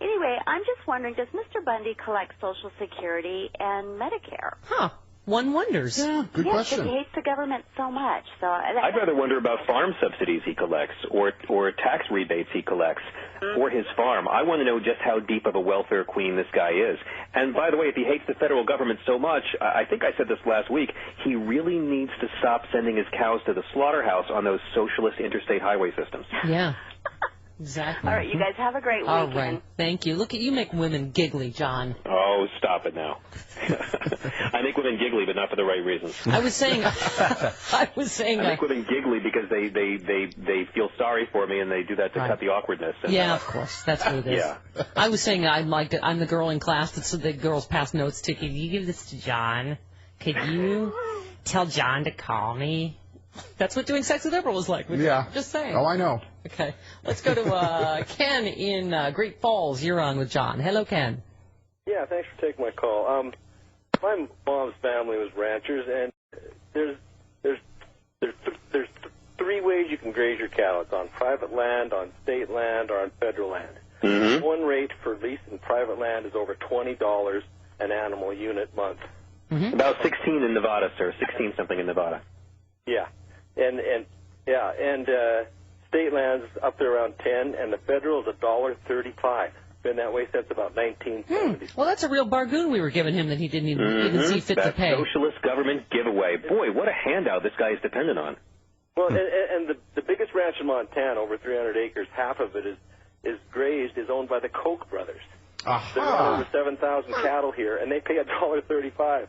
anyway, I'm just wondering, does Mr. Bundy collect Social Security and Medicare? Huh. One wonders. Yeah, good question. He hates the government so much. So I'd rather wonder about farm subsidies he collects or tax rebates he collects for his farm. I want to know just how deep of a welfare queen this guy is. And by the way, if he hates the federal government so much, I think I said this last week, he really needs to stop sending his cows to the slaughterhouse on those socialist interstate highway systems. Yeah. Exactly. All right, you guys have a great weekend. All right, thank you. Look, you make women giggly, John. Oh, stop it now. I make women giggly, but not for the right reasons. I was saying. I make women giggly because they feel sorry for me, and they do that to cut the awkwardness. And, yeah, of course, that's what it is. Yeah. I was saying I'm the girl in class that's the girls pass notes to. Could you give this to John? Could you tell John to call me? That's what doing Sex with Oprah was like. Just saying. Oh, I know. Okay. Let's go to Ken in Great Falls. You're on with John. Hello, Ken. Yeah, thanks for taking my call. My mom's family was ranchers, and there's three ways you can graze your cattle. It's on private land, on state land, or on federal land. Mm-hmm. One rate for leasing private land is over $20 an animal unit month. Mm-hmm. About 16 in Nevada, sir. 16 something in Nevada. Yeah, and state land's up there around 10, and the federal is $1.35. Been that way since about 1970. Well, that's a real bargain we were giving him that he didn't even see fit to pay. Socialist government giveaway. Boy, what a handout this guy is dependent on. Well, and the biggest ranch in Montana, over 300 acres, half of it is grazed, is owned by the Koch brothers. There's over 7,000 cattle here, and they pay $1.35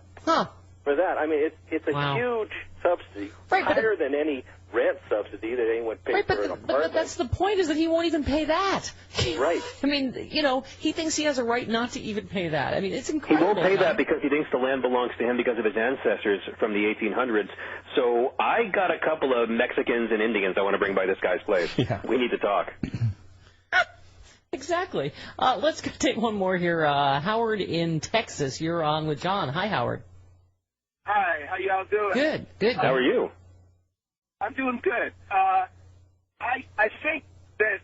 for that. I mean, it's a huge subsidy, higher than any rent subsidy that anyone pays for an apartment. But that's the point, is that he won't even pay that. Right. I mean, he thinks he has a right not to even pay that. I mean, it's incredible. He won't pay that because he thinks the land belongs to him because of his ancestors from the 1800s. So I got a couple of Mexicans and Indians I want to bring by this guy's place. Yeah. We need to talk. Exactly. Let's take one more here. Howard in Texas, you're on with John. Hi, Howard. Hi, how y'all doing? Good, good. How are you? I'm doing good. I think that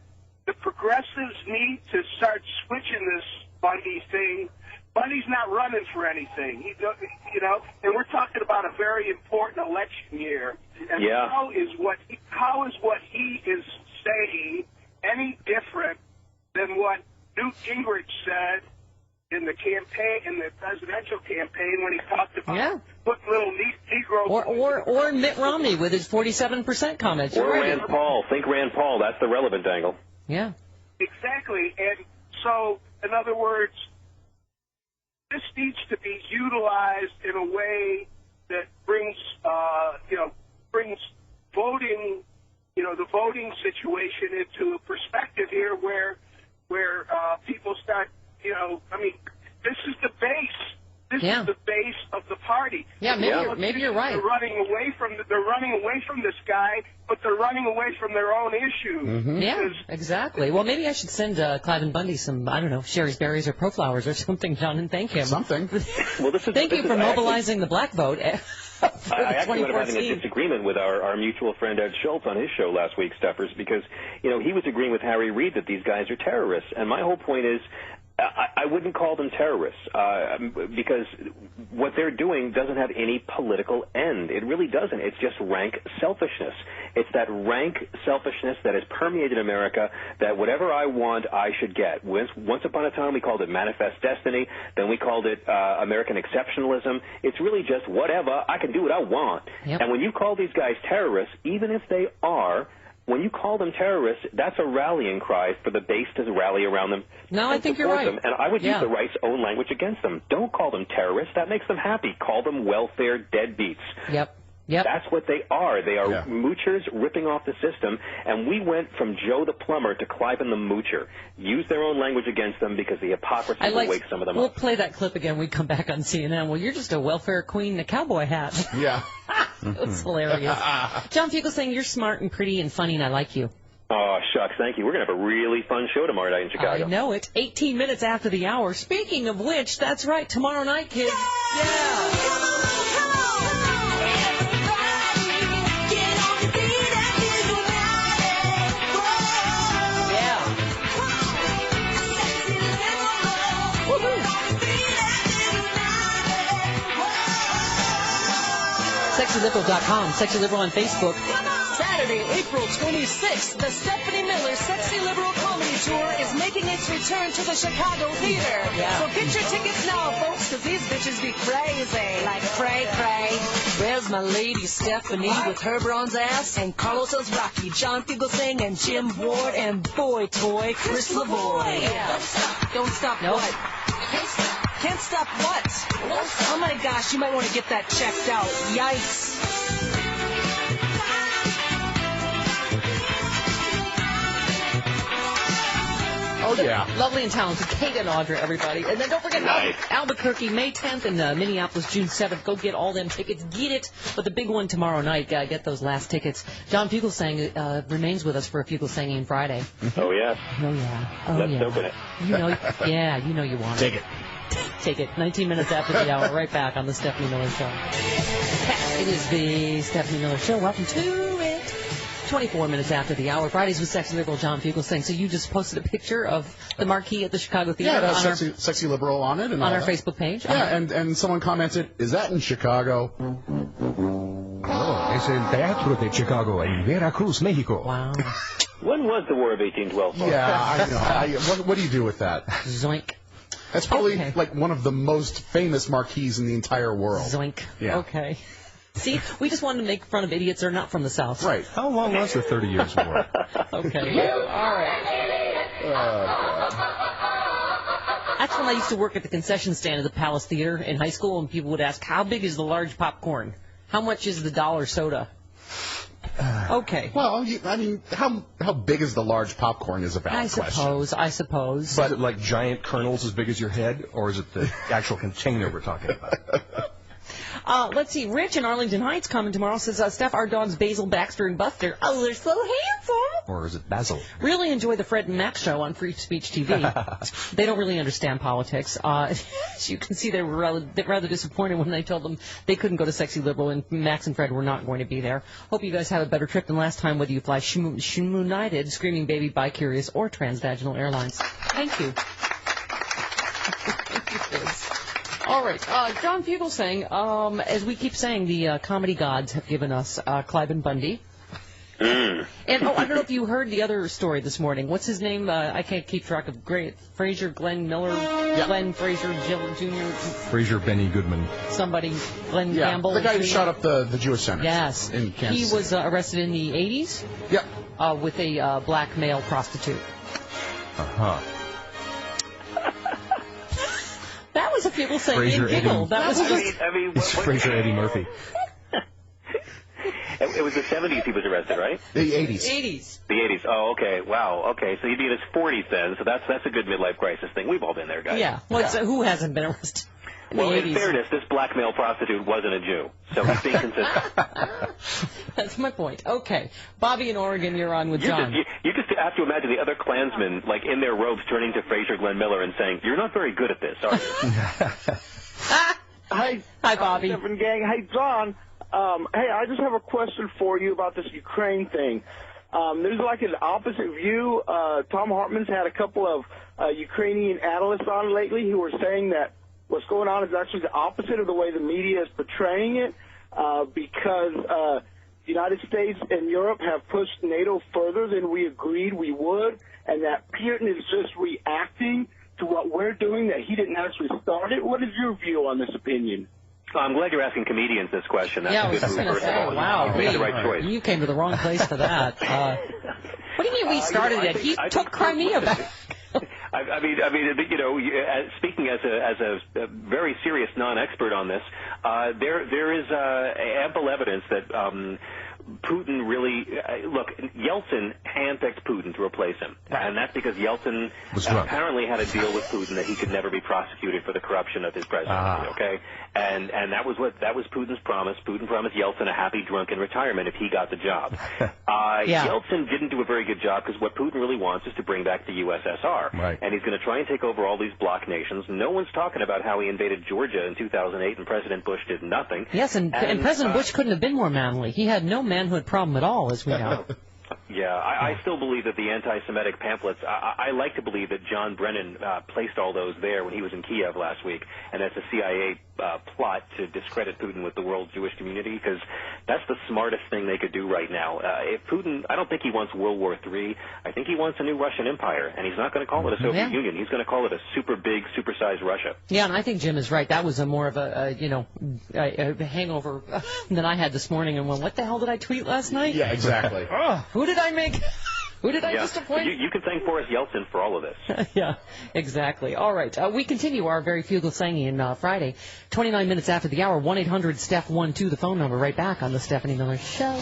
the progressives need to start switching this Bundy thing. Bundy's not running for anything, and we're talking about a very important election year. And how is what he is saying any different than what Newt Gingrich said in the presidential campaign, when he talked about putting little Negroes... Or Mitt Romney with his 47% comments. Or Rand Paul. Think Rand Paul. That's the relevant angle. Yeah. Exactly. And so, in other words, this needs to be utilized in a way that brings voting, the voting situation into a perspective here where people start, this is the base. This is the base of the party. Yeah, maybe you're right. They're running away from this guy, but they're running away from their own issues. Mm-hmm. Yeah, exactly. Well, maybe I should send Cliven Bundy some, I don't know, Sherry's Berries or Proflowers or something, John, and thank him. Something. Well, thank you for mobilizing the black vote. I actually wound up having a disagreement with our mutual friend Ed Schultz on his show last week, Steppers, because he was agreeing with Harry Reid that these guys are terrorists. And my whole point is, I wouldn't call them terrorists because what they're doing doesn't have any political end. It really doesn't. It's just rank selfishness. It's that rank selfishness that has permeated America, that whatever I want, I should get. Once upon a time, we called it manifest destiny. Then we called it American exceptionalism. It's really just whatever. I can do what I want. Yep. And when you call these guys terrorists, even if they are, when you call them terrorists, that's a rallying cry for the base to rally around them. No, I think you're right. Them. And I would use the right's own language against them. Don't call them terrorists. That makes them happy. Call them welfare deadbeats. Yep. That's what they are. They are moochers ripping off the system, and we went from Joe the plumber to Cliven the moocher. Use their own language against them because the hypocrisy will wake some of them up. We'll play that clip again. We come back on CNN. Well, you're just a welfare queen in a cowboy hat. Yeah. That's hilarious. John Fugel saying you're smart and pretty and funny, and I like you. Oh, shucks, thank you. We're going to have a really fun show tomorrow night in Chicago. I know it. 18 minutes after the hour. Speaking of which, that's right, tomorrow night, kids. Yeah. SexyLiberal.com, Sexy Liberal on Facebook. Saturday, April 26th, the Stephanie Miller Sexy Liberal Comedy Tour is making its return to the Chicago Theater. Yeah. So get your tickets now, folks, because these bitches be crazy. Like cray-cray. There's my lady Stephanie with her bronze ass, and Carlos Rocky, John Fugelsang, and Jim Ward, and boy toy Chris Lavoie. Yeah. Don't stop Nope. what? Can't stop what? Oh my gosh, you might want to get that checked out. Yikes. Oh, yeah. Lovely and talented Kate and Audra, everybody. And then don't forget Albuquerque, May 10th, and Minneapolis, June 7th. Go get all them tickets. Get it. But the big one tomorrow night, get those last tickets. John Fugelsang remains with us for a Fugelsanging Friday. Oh, yeah. Oh, yeah. Oh, Let's open it. You know you want Take it. Take it. 19 minutes after the hour, right back on the Stephanie Miller Show. It is the Stephanie Miller Show. Welcome to it. 24 minutes after the hour. Fridays with Sexy Liberal John Fugelsang. So you just posted a picture of the marquee at the Chicago Theater. Yeah, it has sexy Liberal on it. And on our Facebook page. Yeah, and someone commented, is that in Chicago? Oh, es el Teatro de Chicago en Veracruz, Mexico. Wow. When was the War of 1812? Yeah, I know. What do you do with that? Zoink. That's probably like one of the most famous marquees in the entire world. Zoink. Yeah. Okay. See, we just wanted to make fun of idiots that are not from the South. Right. How long was the 30 Years' War? Okay. All right. Oh, God. I That's when I used to work at the concession stand at the Palace Theater in high school, and people would ask, how big is the large popcorn? How much is the dollar soda? Okay. Well, I mean, how big is the large popcorn is a valid question. I suppose. But is it like giant kernels as big as your head, or is it the actual container we're talking about? Let's see. Rich in Arlington Heights coming tomorrow says, Steph, our dogs Basil, Baxter, and Buster, oh, they're so handsome. Or is it Basil? Really enjoy the Fred and Max show on Free Speech TV. They don't really understand politics. As you can see, they were rather disappointed when they told them they couldn't go to Sexy Liberal, and Max and Fred were not going to be there. Hope you guys have a better trip than last time, whether you fly United, Screaming Baby, Bi-Curious, or Transvaginal Airlines. Thank you. All right. John Fugel saying, as we keep saying, the comedy gods have given us Clive and Bundy. And, I don't know if you heard the other story this morning. What's his name? I can't keep track of. Fraser, Glenn Miller, Glenn Fraser, Jr. Fraser Benny Goodman. Somebody, Glenn Campbell. The guy who shot up the Jewish Center. Yes. In Kansas He was arrested in the 80s. Yep. With a black male prostitute. Uh-huh. That was a people saying Fraser giggle. That was it's Fraser Eddie Murphy. It was the 70s he was arrested, right? The 80s. 80s. The 80s. Oh, okay. Wow. Okay. So he'd be in his 40s then. So that's a good midlife crisis thing. We've all been there, guys. Yeah. Well, who hasn't been arrested? Well, in 80s. fairness, this black male prostitute wasn't a Jew, so he's being consistent. That's my point. Okay. Bobby in Oregon, you're on with John. You just have to imagine the other Klansmen, like in their robes, turning to Fraser Glenn Miller and saying, "You're not very good at this, are you?" Hi, Bobby. Different gang. Hey, John. Hey, I just have a question for you about this Ukraine thing. There's like an opposite view. Tom Hartman's had a couple of Ukrainian analysts on lately who are saying that what's going on is actually the opposite of the way the media is portraying it, because the United States and Europe have pushed NATO further than we agreed we would, and that Putin is just reacting to what we're doing, that he didn't actually start it. What is your view on this opinion? I'm glad you're asking comedians this question. That's I a was good just move, going to first of say, all. wow. You made the right choice. You came to the wrong place for that. What do you mean we started it? He took Crimea back. I mean, you know, speaking as a very serious non-expert on this, there is ample evidence that Putin really look. Yeltsin handpicked Putin to replace him, and that's because Yeltsin apparently had a deal with Putin that he could never be prosecuted for the corruption of his presidency. Okay, and that was Putin's promise. Putin promised Yeltsin a happy drunken retirement if he got the job. Yeltsin didn't do a very good job because what Putin really wants is to bring back the USSR, and he's going to try and take over all these bloc nations. No one's talking about how he invaded Georgia in 2008 and President Bush did nothing. Yes, and President Bush couldn't have been more manly. He had no manhood problem at all, as we know. Yeah, I still believe that the anti-Semitic pamphlets, I like to believe that John Brennan placed all those there when he was in Kiev last week, and that's a CIA plot to discredit Putin with the world Jewish community, because that's the smartest thing they could do right now. If Putin, I don't think he wants World War III. I think he wants a new Russian empire, and he's not going to call it a Soviet Union. He's going to call it a super big, supersized Russia. Yeah, and I think Jim is right. That was more of a hangover than I had this morning, and went, what the hell did I tweet last night? Yeah, exactly. Who did I make? Who did I disappoint? You can thank Boris Yeltsin for all of this. Yeah, exactly. All right. We continue our very Fugel Sangian Friday, 29 minutes after the hour, 1-800-STEPH-12, the phone number, right back on the Stephanie Miller Show.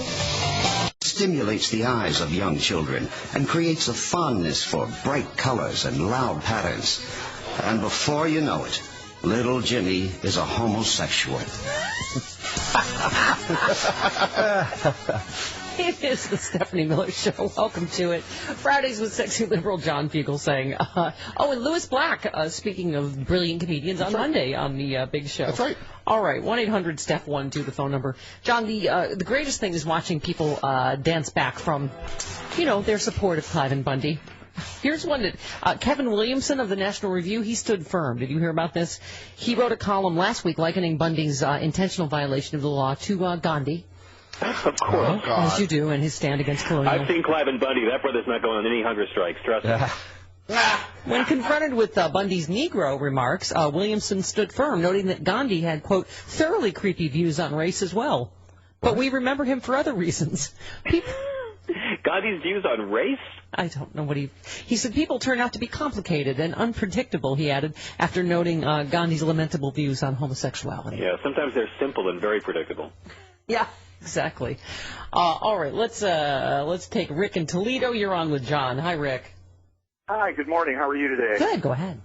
Stimulates the eyes of young children and creates a fondness for bright colors and loud patterns. And before you know it, little Jimmy is a homosexual. It is the Stephanie Miller Show. Welcome to it. Fridays with sexy liberal John Fugel saying, and Louis Black, speaking of brilliant comedians, on Monday on the Big Show. That's right. All right, 1-800-STEPH-12, the phone number. John, the greatest thing is watching people dance back from, their support of Clive and Bundy. Here's one that Kevin Williamson of the National Review, he stood firm. Did you hear about this? He wrote a column last week likening Bundy's intentional violation of the law to Gandhi. Of course. As you do, and his stand against colonial. I've seen Clive and Bundy. That brother's not going on any hunger strikes, trust me. When confronted with Bundy's Negro remarks, Williamson stood firm, noting that Gandhi had, quote, thoroughly creepy views on race as well. But we remember him for other reasons. Gandhi's views on race? I don't know what he said. People turn out to be complicated and unpredictable, he added, after noting Gandhi's lamentable views on homosexuality. Yeah, sometimes they're simple and very predictable. Yeah, exactly. All right, let's take Rick in Toledo. You're on with John. Hi, Rick. Hi, good morning. How are you today? Good, go ahead.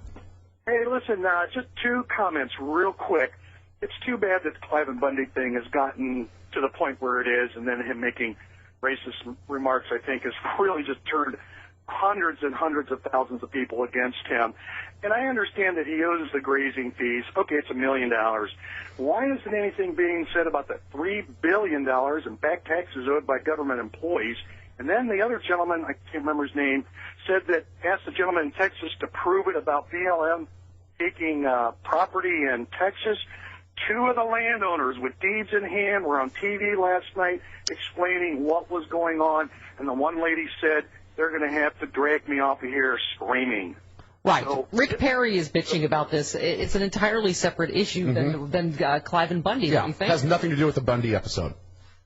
Hey, listen, just two comments real quick. It's too bad that the Cliven Bundy thing has gotten to the point where it is, and then him making racist remarks, I think, has really just turned hundreds and hundreds of thousands of people against him. And I understand that he owes the grazing fees. Okay, it's $1 million. Why isn't anything being said about the $3 billion in back taxes owed by government employees? And then the other gentleman, I can't remember his name, said that, asked the gentleman in Texas to prove it about BLM taking property in Texas. Two of the landowners with deeds in hand were on TV last night explaining what was going on, and the one lady said, they're going to have to drag me off of here screaming. Right. So, Rick Perry is bitching about this. It's an entirely separate issue than Cliven Bundy. Yeah, don't you think? It has nothing to do with the Bundy episode.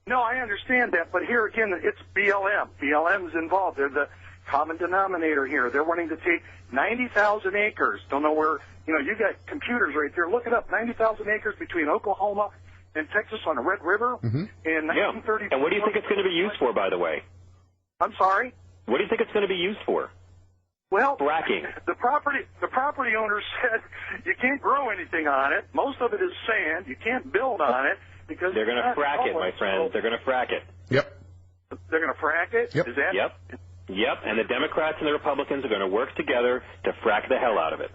No, I understand that, but here again, it's BLM. BLM's involved. They're the common denominator here. They're wanting to take 90,000 acres. Don't know where, you got computers right there. Look it up, 90,000 acres between Oklahoma and Texas on the Red River in 1930. And what do you think it's going to be used for, by the way? I'm sorry? What do you think it's going to be used for? Well, fracking. The property owners said you can't grow anything on it. Most of it is sand. You can't build on it because they're going to frack it, my friend. They're going to frack it. Yep. They're going to frack it? Yep. Is that? Yep. And the Democrats and the Republicans are going to work together to frack the hell out of it.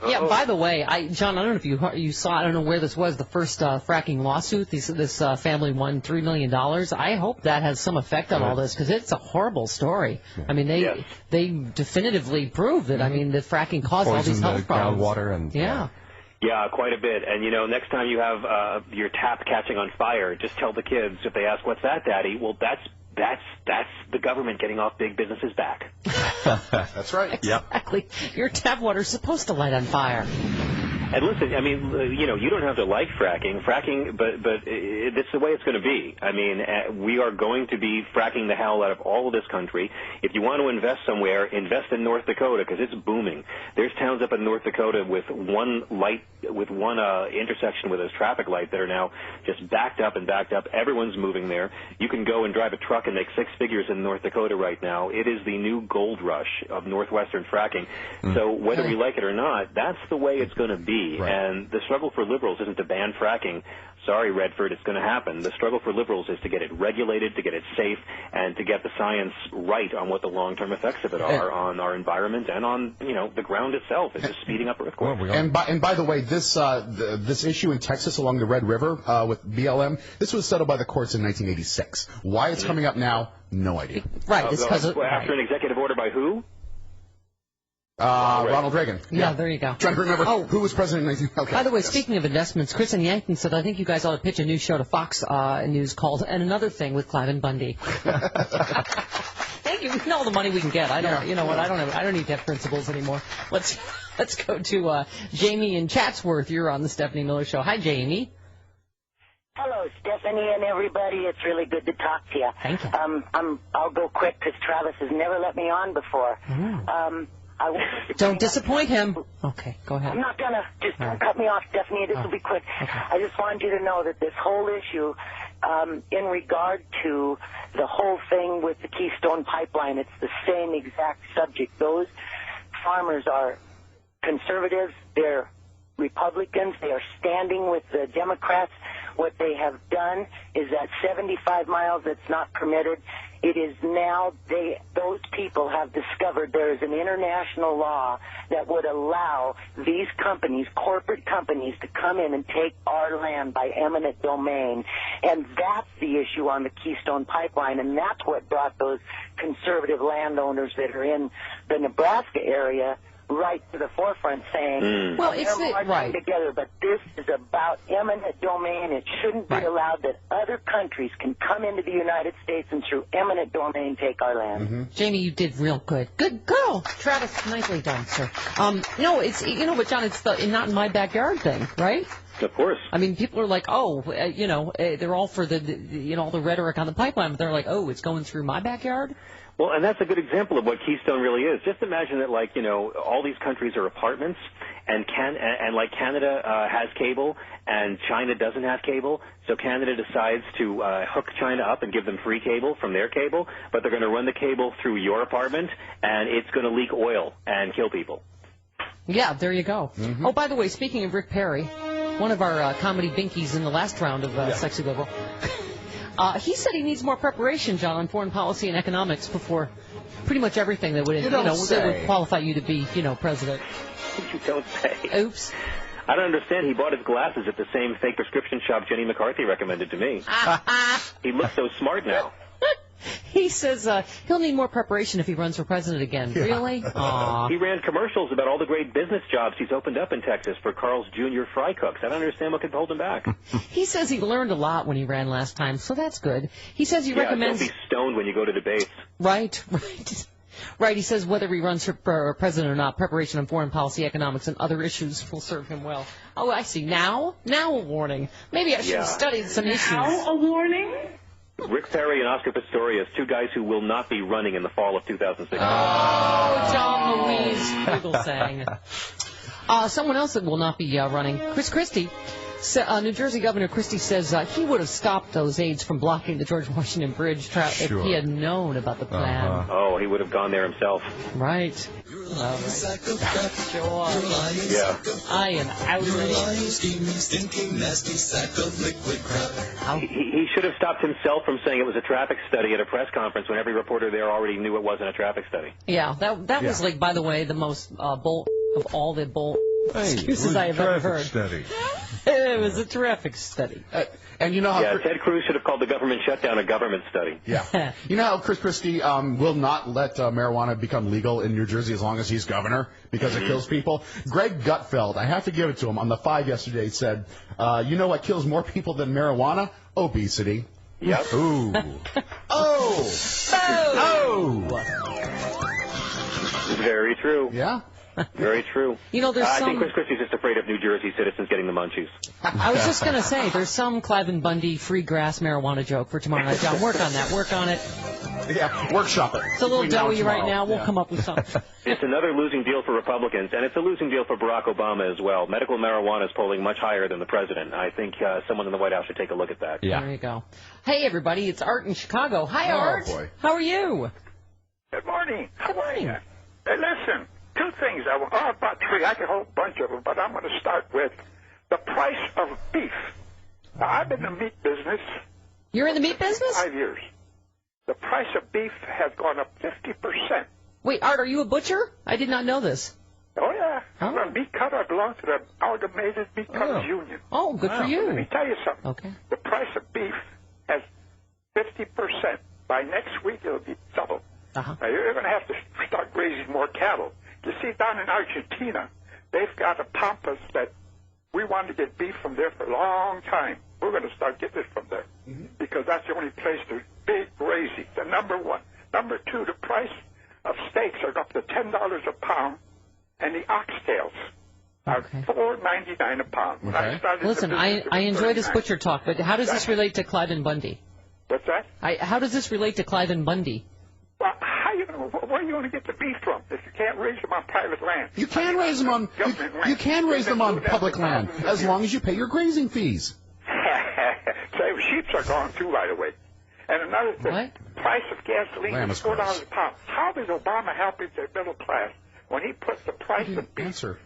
Yeah, by the way, John, I don't know if you saw, I don't know where this was, the first fracking lawsuit. This family won $3 million. I hope that has some effect on all this, because it's a horrible story. I mean, they definitively proved that, I mean, that fracking caused all these health problems. Groundwater and... Yeah, quite a bit. And, next time you have your tap catching on fire, just tell the kids, if they ask, what's that, Daddy? Well, that's the government getting off big businesses' back. That's right. Exactly. Your tap water's supposed to light on fire. And listen, I mean, you don't have to like fracking, but it's the way it's going to be. I mean, we are going to be fracking the hell out of all of this country. If you want to invest somewhere, invest in North Dakota, because it's booming. There's towns up in North Dakota with one intersection with a traffic light that are now just backed up. Everyone's moving there. You can go and drive a truck and make six figures in North Dakota right now. It is the new gold rush of northwestern fracking. So whether we like it or not, that's the way it's going to be. Right. And the struggle for liberals isn't to ban fracking. Sorry, Redford, it's going to happen. The struggle for liberals is to get it regulated, to get it safe, and to get the science right on what the long-term effects of it are on our environment and on, the ground itself. It's just speeding up earthquakes. And by the way, this issue in Texas along the Red River with BLM, this was settled by the courts in 1986. Why it's coming up now, no idea. Right. It's after an executive order by who? Ronald Reagan. Yeah, there you go. Trying to remember who was president in 19... Okay. By the way, speaking of investments, Chris and Yankton said, I think you guys ought to pitch a new show to Fox News called And Another Thing with Cliven Bundy. Thank you. We know all the money we can get. I don't. You know what? I don't need to have principles anymore. Let's go to Jamie in Chatsworth. You're on the Stephanie Miller Show. Hi, Jamie. Hello, Stephanie and everybody. It's really good to talk to you. Thank you. I'll go quick because Travis has never let me on before. Don't disappoint him. Okay, go ahead. I'm not going to. Just don't cut me off, Stephanie. This will be quick. Okay. I just want you to know that this whole issue, in regard to the whole thing with the Keystone Pipeline, it's the same exact subject. Those farmers are conservatives. They're Republicans. They are standing with the Democrats. What they have done is that 75 miles that's not permitted, it is now those people have discovered there is an international law that would allow these companies, corporate companies, to come in and take our land by eminent domain. And that's the issue on the Keystone Pipeline, and that's what brought those conservative landowners that are in the Nebraska area right to the forefront, saying, well, it's they're marching together, but this is about eminent domain. It shouldn't be allowed that other countries can come into the United States and through eminent domain take our land. Jamie, you did real good. Good girl. Travis, nicely done, sir. No, it's, but John, it's the not in my backyard thing, right? Of course. I mean, people are like, they're all for all the rhetoric on the pipeline, but they're like, oh, it's going through my backyard? Well, and that's a good example of what Keystone really is. Just imagine that, all these countries are apartments, and Canada has cable, and China doesn't have cable, so Canada decides to hook China up and give them free cable from their cable, but they're going to run the cable through your apartment, and it's going to leak oil and kill people. Yeah, there you go. Mm-hmm. Oh, by the way, speaking of Rick Perry, one of our comedy binkies in the last round of Sexy Liberal, he said he needs more preparation, John, on foreign policy and economics before pretty much everything that would, that would qualify you to be, president. You don't say. Oops. I don't understand. He bought his glasses at the same fake prescription shop Jenny McCarthy recommended to me. He looks so smart now. He says he'll need more preparation if he runs for president again. Yeah. Really? Aww. He ran commercials about all the great business jobs he's opened up in Texas for Carl's Jr. fry cooks. I don't understand what could hold him back. He says he learned a lot when he ran last time, so that's good. He says he recommends... Don't be stoned when you go to debates. Right. Right, he says whether he runs for president or not, preparation on foreign policy, economics, and other issues will serve him well. Oh, I see. Now a warning. Maybe I should have studied some issues. Now a warning? Rick Perry and Oscar Pistorius, two guys who will not be running in the fall of 2016. Oh, John Louise Fugelsang. Someone else that will not be running, Chris Christie. New Jersey Governor Christie says he would have stopped those aides from blocking the George Washington Bridge if he had known about the plan. Oh, he would have gone there himself. Right. Yeah. I am outraged. He should have stopped himself from saying it was a traffic study at a press conference when every reporter there already knew it wasn't a traffic study. Yeah, that was like, by the way, the most bull of all the bull excuses I have ever heard. Study. It was a terrific study. And you know how Ted Cruz should have called the government shutdown a government study. Yeah. You know how Chris Christie will not let marijuana become legal in New Jersey as long as he's governor because it kills people? Greg Gutfeld, I have to give it to him, on the 5 yesterday said, you know what kills more people than marijuana? Obesity. Yep. Ooh. Oh. Very true. Yeah. Very true. You know, I think Chris Christie's just afraid of New Jersey citizens getting the munchies. I was just going to say, there's some Cliven Bundy free grass marijuana joke for tomorrow night. John, work on that. Work on it. Yeah, workshop it. It's a little doughy right now. We'll come up with something. It's another losing deal for Republicans, and it's a losing deal for Barack Obama as well. Medical marijuana is polling much higher than the president. I think someone in the White House should take a look at that. Yeah. There you go. Hey, everybody. It's Art in Chicago. Hi, Art. Boy. How are you? Good morning. Good morning. Hey, listen. 2 things. About 3. I can hold a bunch of them, but I'm going to start with the price of beef. Now, I've been in the meat business. You're in the meat business? 5 years. The price of beef has gone up 50%. Wait, Art, are you a butcher? I did not know this. Oh, yeah. I'm a meat cutter. I belong to the Amalgamated Meat Cutters Union. Oh, good for you. Let me tell you something. Okay. The price of beef has 50%. By next week, it'll be double. Now, you're going to have to start raising more cattle. You see, down in Argentina, they've got a pampas that we wanted to get beef from there for a long time. We're going to start getting it from there because that's the only place there's big grazing. The number 1. Number 2, the price of steaks are up to $10 a pound, and the oxtails are $4.99 a pound. When I started Listen, I enjoy this butcher talk, but how does this relate to Cliven Bundy? What's that? How does this relate to Cliven Bundy? Well, where are you going to get the beef from if you can't raise them on private land? You can raise them on you can raise them on public land as long as you pay your grazing fees. So sheep are gone too, by the way. And another thing, price of gasoline is $4 a pound. How does Obama help the middle class when he puts the price of beef 50%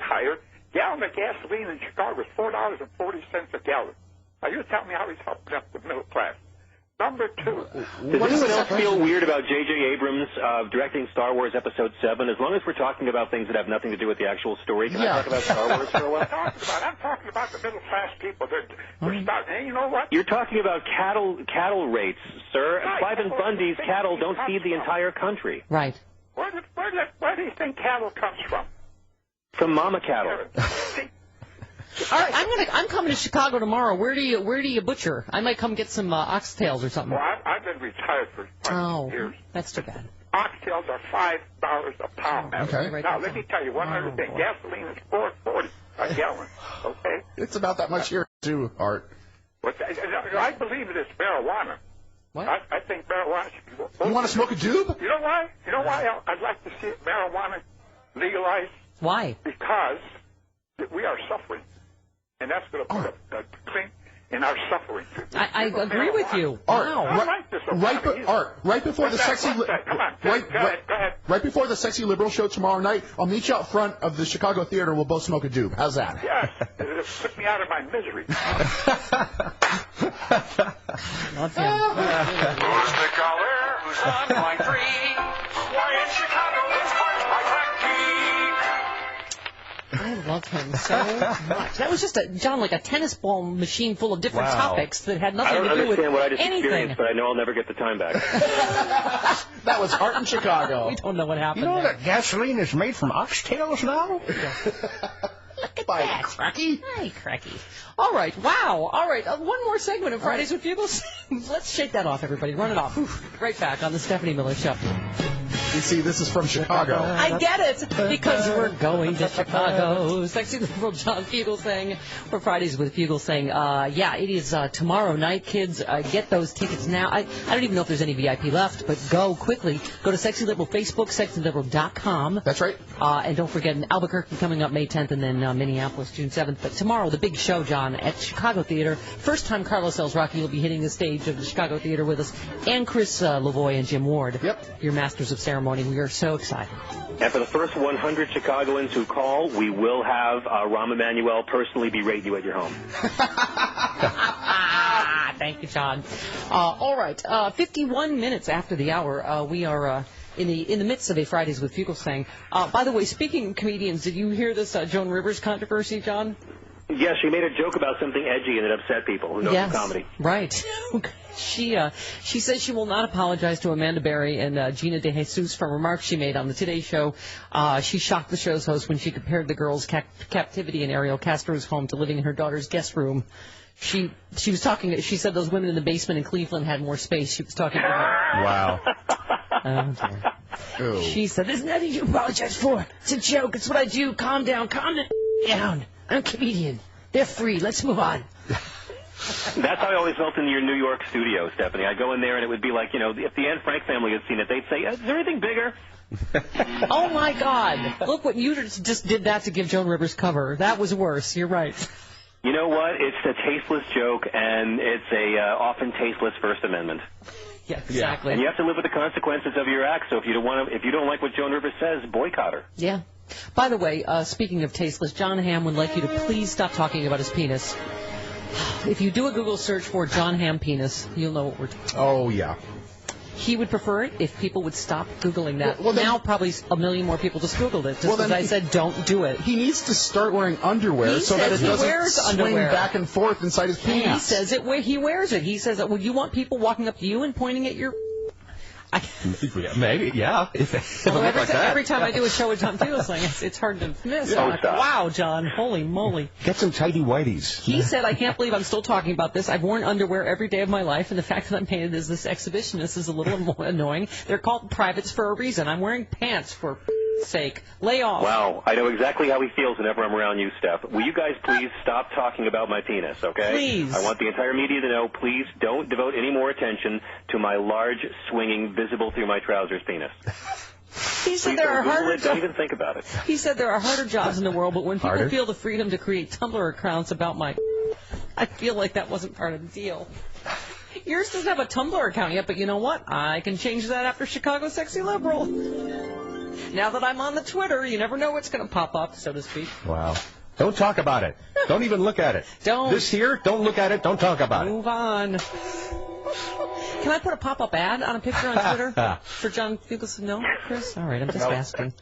higher? Gallon of gasoline in Chicago is $4.40 a gallon. Now you tell me how he's helping up the middle class. Number 2. Does anyone else feel weird about J.J. Abrams directing Star Wars Episode 7? As long as we're talking about things that have nothing to do with the actual story, can I talk about Star Wars for a while? I'm talking about the middle-class people. They're starting. And you know what? You're talking about cattle rates, sir. Cliven Bundy's cattle don't feed the entire country. Right. Where do you think cattle comes from? From mama cattle. All right, I'm coming to Chicago tomorrow. Where do you butcher? I might come get some oxtails or something. Well, I've been retired for 20 years. That's too bad. Oxtails are $5 a pound. Okay. Now let me tell you one other thing. Gasoline is $4.40 a gallon. Okay. It's about that much here too, Art. But I believe it is marijuana. What? I think marijuana should be. You want to smoke a doob? You know why? You know why I'd like to see marijuana legalized? Why? Because we are suffering, and that's going to put a clink in our suffering. I agree with you. Art, Wow. right before the sexy, right before the sexy liberal show tomorrow night, I'll meet you out front of the Chicago Theater. We'll both smoke a doob. How's that? Yes, it'll put me out of my misery. Love him. Who's the caller? Who's on line 3? Why in Chicago it's parked by I love him so much. That was just John, like a tennis ball machine full of different topics that had nothing to do with anything. I don't understand what I just experienced, but I know I'll never get the time back. That was Art in Chicago. We don't know what happened. You know there. that gasoline is made from oxtails now? By Cracky? Hi, Cracky. All right, wow. All right, one more segment of Fridays with Bugles. Let's shake that off, everybody. Run it off. Right back on the Stephanie Miller Show. You see, this is from Chicago. I get it, because we're going to Chicago. Sexy liberal John Fugelsang for Fridays with Fugelsang. Yeah, it is tomorrow night, kids. Get those tickets now. I don't even know if there's any VIP left, but go quickly. Go to Sexy Liberal Facebook, sexyliberal.com. That's right. And don't forget, Albuquerque coming up May 10th, and then Minneapolis June 7th. But tomorrow, the big show, John, at Chicago Theater. First time Carlos Els Rocky will be hitting the stage of the Chicago Theater with us, and Chris Lavoie and Jim Ward. Yep. Your masters of ceremony. We are so excited. And for the first 100 Chicagoans who call, we will have Rahm Emanuel personally berate you at your home. Thank you, John. All right, 51 minutes after the hour, we are in the midst of a Fridays with Fugelsang. By the way, speaking of comedians, did you hear this Joan Rivers controversy, John? Yes, she made a joke about something edgy and it upset people who know comedy. Right. She says she will not apologize to Amanda Berry and Gina De Jesus for remarks she made on the Today Show. She shocked the show's host when she compared the girls' captivity in Ariel Castro's home to living in her daughter's guest room. She was talking. She said those women in the basement in Cleveland had more space. She was talking about. Wow. Oh, she said, "There's nothing to apologize for. It's a joke. It's what I do. Calm down. Calm down. I'm a comedian. They're free. Let's move on." That's how I always felt in your New York studio, Stephanie. I'd go in there and it would be like, if the Anne Frank family had seen it, they'd say, "Is there anything bigger?" Oh, my God. Look what you just did that to give Joan Rivers cover. That was worse. You're right. You know what? It's a tasteless joke, and it's a often tasteless First Amendment. Yeah, exactly. And you have to live with the consequences of your acts. So if you don't like what Joan Rivers says, boycott her. Yeah. By the way, speaking of tasteless, John Hamm would like you to please stop talking about his penis. If you do a Google search for John Hamm penis, you'll know what we're talking about. Oh, yeah. He would prefer it if people would stop Googling that. Well, now probably a million more people just Googled it. Just as I said, don't do it. He needs to start wearing underwear so that it doesn't swing back and forth inside his pants. He says he wears it. He says, "Would you want people walking up to you and pointing at your..." Maybe, yeah. Every time I do a show with John Fugelsang, it's hard to miss. I'm like, wow, John, holy moly. Get some tidy whities. He said, "I can't believe I'm still talking about this. I've worn underwear every day of my life, and the fact that I'm painted as this exhibitionist is a little annoying. They're called privates for a reason. I'm wearing pants for sake. Lay off." Wow, I know exactly how he feels whenever I'm around you, Steph. Will you guys please stop talking about my penis, okay? Please. I want the entire media to know, please don't devote any more attention to my large, swinging, visible through my trousers penis. He said there are harder jobs. Don't even think about it. He said there are harder jobs in the world, but when people feel the freedom to create Tumblr accounts about my... I feel like that wasn't part of the deal. Yours doesn't have a Tumblr account yet, but you know what? I can change that after Chicago Sexy Liberal. Now that I'm on the Twitter, you never know what's going to pop up, so to speak. Wow. Don't talk about it. Don't even look at it. Don't. This here, don't look at it. Don't talk about Move on. Can I put a pop-up ad on a picture on Twitter for John Fugelsang? No, Chris? All right, I'm just asking.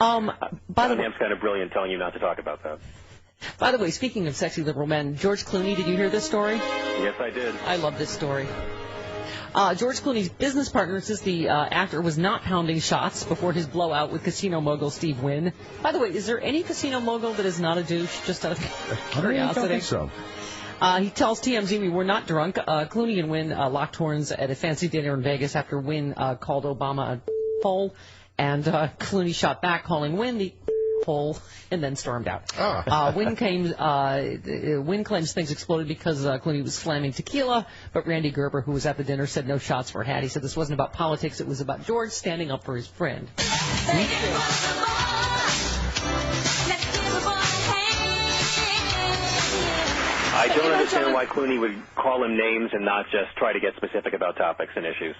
John Hamm's kind of brilliant telling you not to talk about that. By the way, speaking of sexy liberal men, George Clooney, did you hear this story? Yes, I did. I love this story. George Clooney's business partner says the actor was not pounding shots before his blowout with casino mogul Steve Wynn. By the way, is there any casino mogul that is not a douche, just out of curiosity? I don't think so. He tells TMZ, "We were not drunk." Clooney and Wynn locked horns at a fancy dinner in Vegas after Wynn called Obama a pole, and Clooney shot back, calling Wynn the hole, and then stormed out. Wynn claims things exploded because Clooney was slamming tequila, but Randy Gerber, who was at the dinner, said no shots were had. He said this wasn't about politics, it was about George standing up for his friend. I don't understand why Clooney would call him names and not just try to get specific about topics and issues.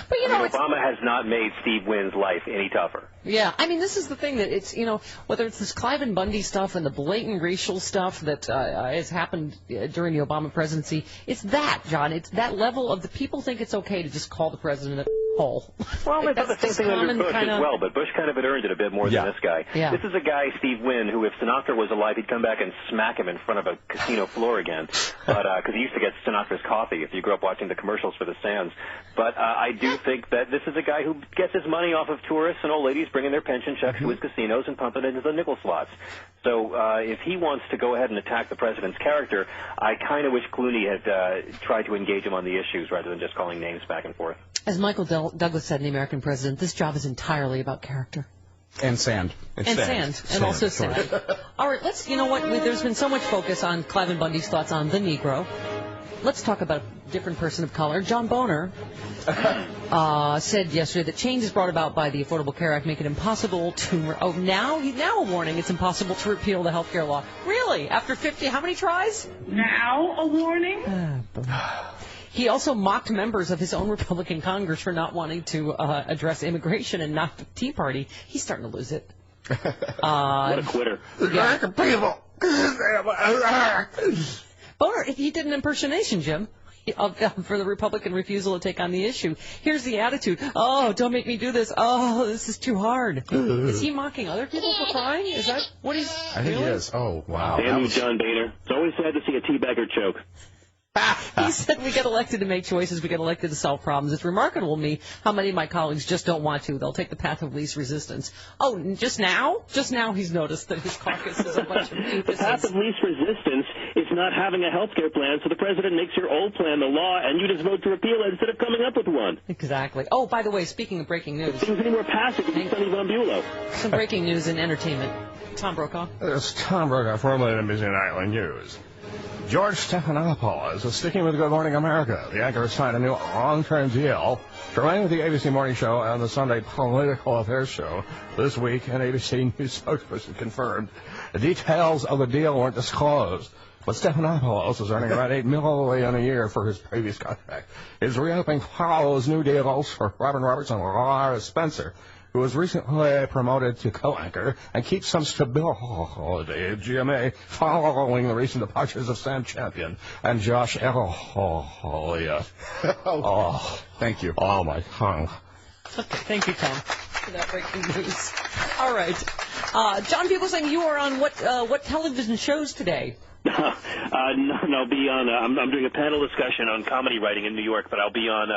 But, Obama has not made Steve Wynn's life any tougher. Yeah, I mean, this is the thing that it's, whether it's this Clive and Bundy stuff and the blatant racial stuff that has happened during the Obama presidency, it's that, John. It's that level of the people think it's okay to just call the president a hole. Well, they thought the same thing under Bush as well, but Bush kind of had earned it a bit more than this guy. Yeah. This is a guy, Steve Wynn, who if Sinatra was alive, he'd come back and smack him in front of a casino floor again. But because he used to get Sinatra's coffee if you grew up watching the commercials for the Sands. But I do think that this is a guy who gets his money off of tourists and old ladies bringing their pension checks to his casinos and pumping it into the nickel slots. So if he wants to go ahead and attack the president's character, I kind of wish Clooney had tried to engage him on the issues rather than just calling names back and forth. As Michael Douglas said in The American President, this job is entirely about character. And sand. And also sand. All right, there's been so much focus on Clive and Bundy's thoughts on the Negro. Let's talk about a different person of color. John Boner said yesterday that changes brought about by the Affordable Care Act make it impossible to... now a warning. It's impossible to repeal the health care law. Really? After 50, how many tries? Now a warning? He also mocked members of his own Republican Congress for not wanting to address immigration and not the Tea Party. He's starting to lose it. What a quitter. American people. Boner, he did an impersonation, Jim, for the Republican refusal to take on the issue. Here's the attitude. Oh, don't make me do this. Oh, this is too hard. Is he mocking other people for crying? Is that what he's I think he is. Oh, wow. Damn you, John Boehner. It's always sad to see a teabagger choke. He said we get elected to make choices, we get elected to solve problems. It's remarkable to me how many of my colleagues just don't want to. They'll take the path of least resistance. Oh, just now? Just now he's noticed that his caucus is a bunch of doofuses. The path of least resistance is not having a health care plan, so the president makes your old plan the law, and you just vote to repeal it instead of coming up with one. Exactly. Oh, by the way, speaking of breaking news. If things any more passive, it's Sonny Von Bulow. Some breaking news in entertainment. Tom Brokaw. It's Tom Brokaw, formerly of NBC Nightly News. George Stephanopoulos is sticking with Good Morning America. The anchor has signed a new long-term deal to remain with the ABC Morning Show and the Sunday Political Affairs Show this week, an ABC News spokesperson confirmed. The details of the deal weren't disclosed, but Stephanopoulos is earning about $8 million a year for his previous contract. His reopening follows new deals for Robin Roberts and Laura Spencer, who was recently promoted to co-anchor and keeps some stability at GMA following the recent departures of Sam Champion and Josh Elliott. Thank you. Oh, my tongue. Okay, thank you, Tom, for that breaking news. All right. John, people saying you are on what television shows today? No, I'll be on. I'm doing a panel discussion on comedy writing in New York, but I'll be on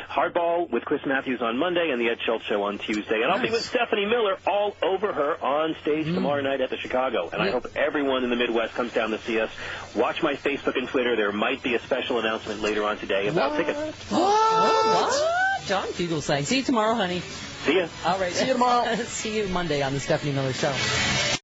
Hardball with Chris Matthews on Monday and the Ed Schultz Show on Tuesday, and I'll be with Stephanie Miller all over her on stage tomorrow night at the Chicago. And I hope everyone in the Midwest comes down to see us. Watch my Facebook and Twitter. There might be a special announcement later on today about tickets. What? John Fugel saying, "See you tomorrow, honey." See ya. All right. See you tomorrow. See you Monday on the Stephanie Miller Show.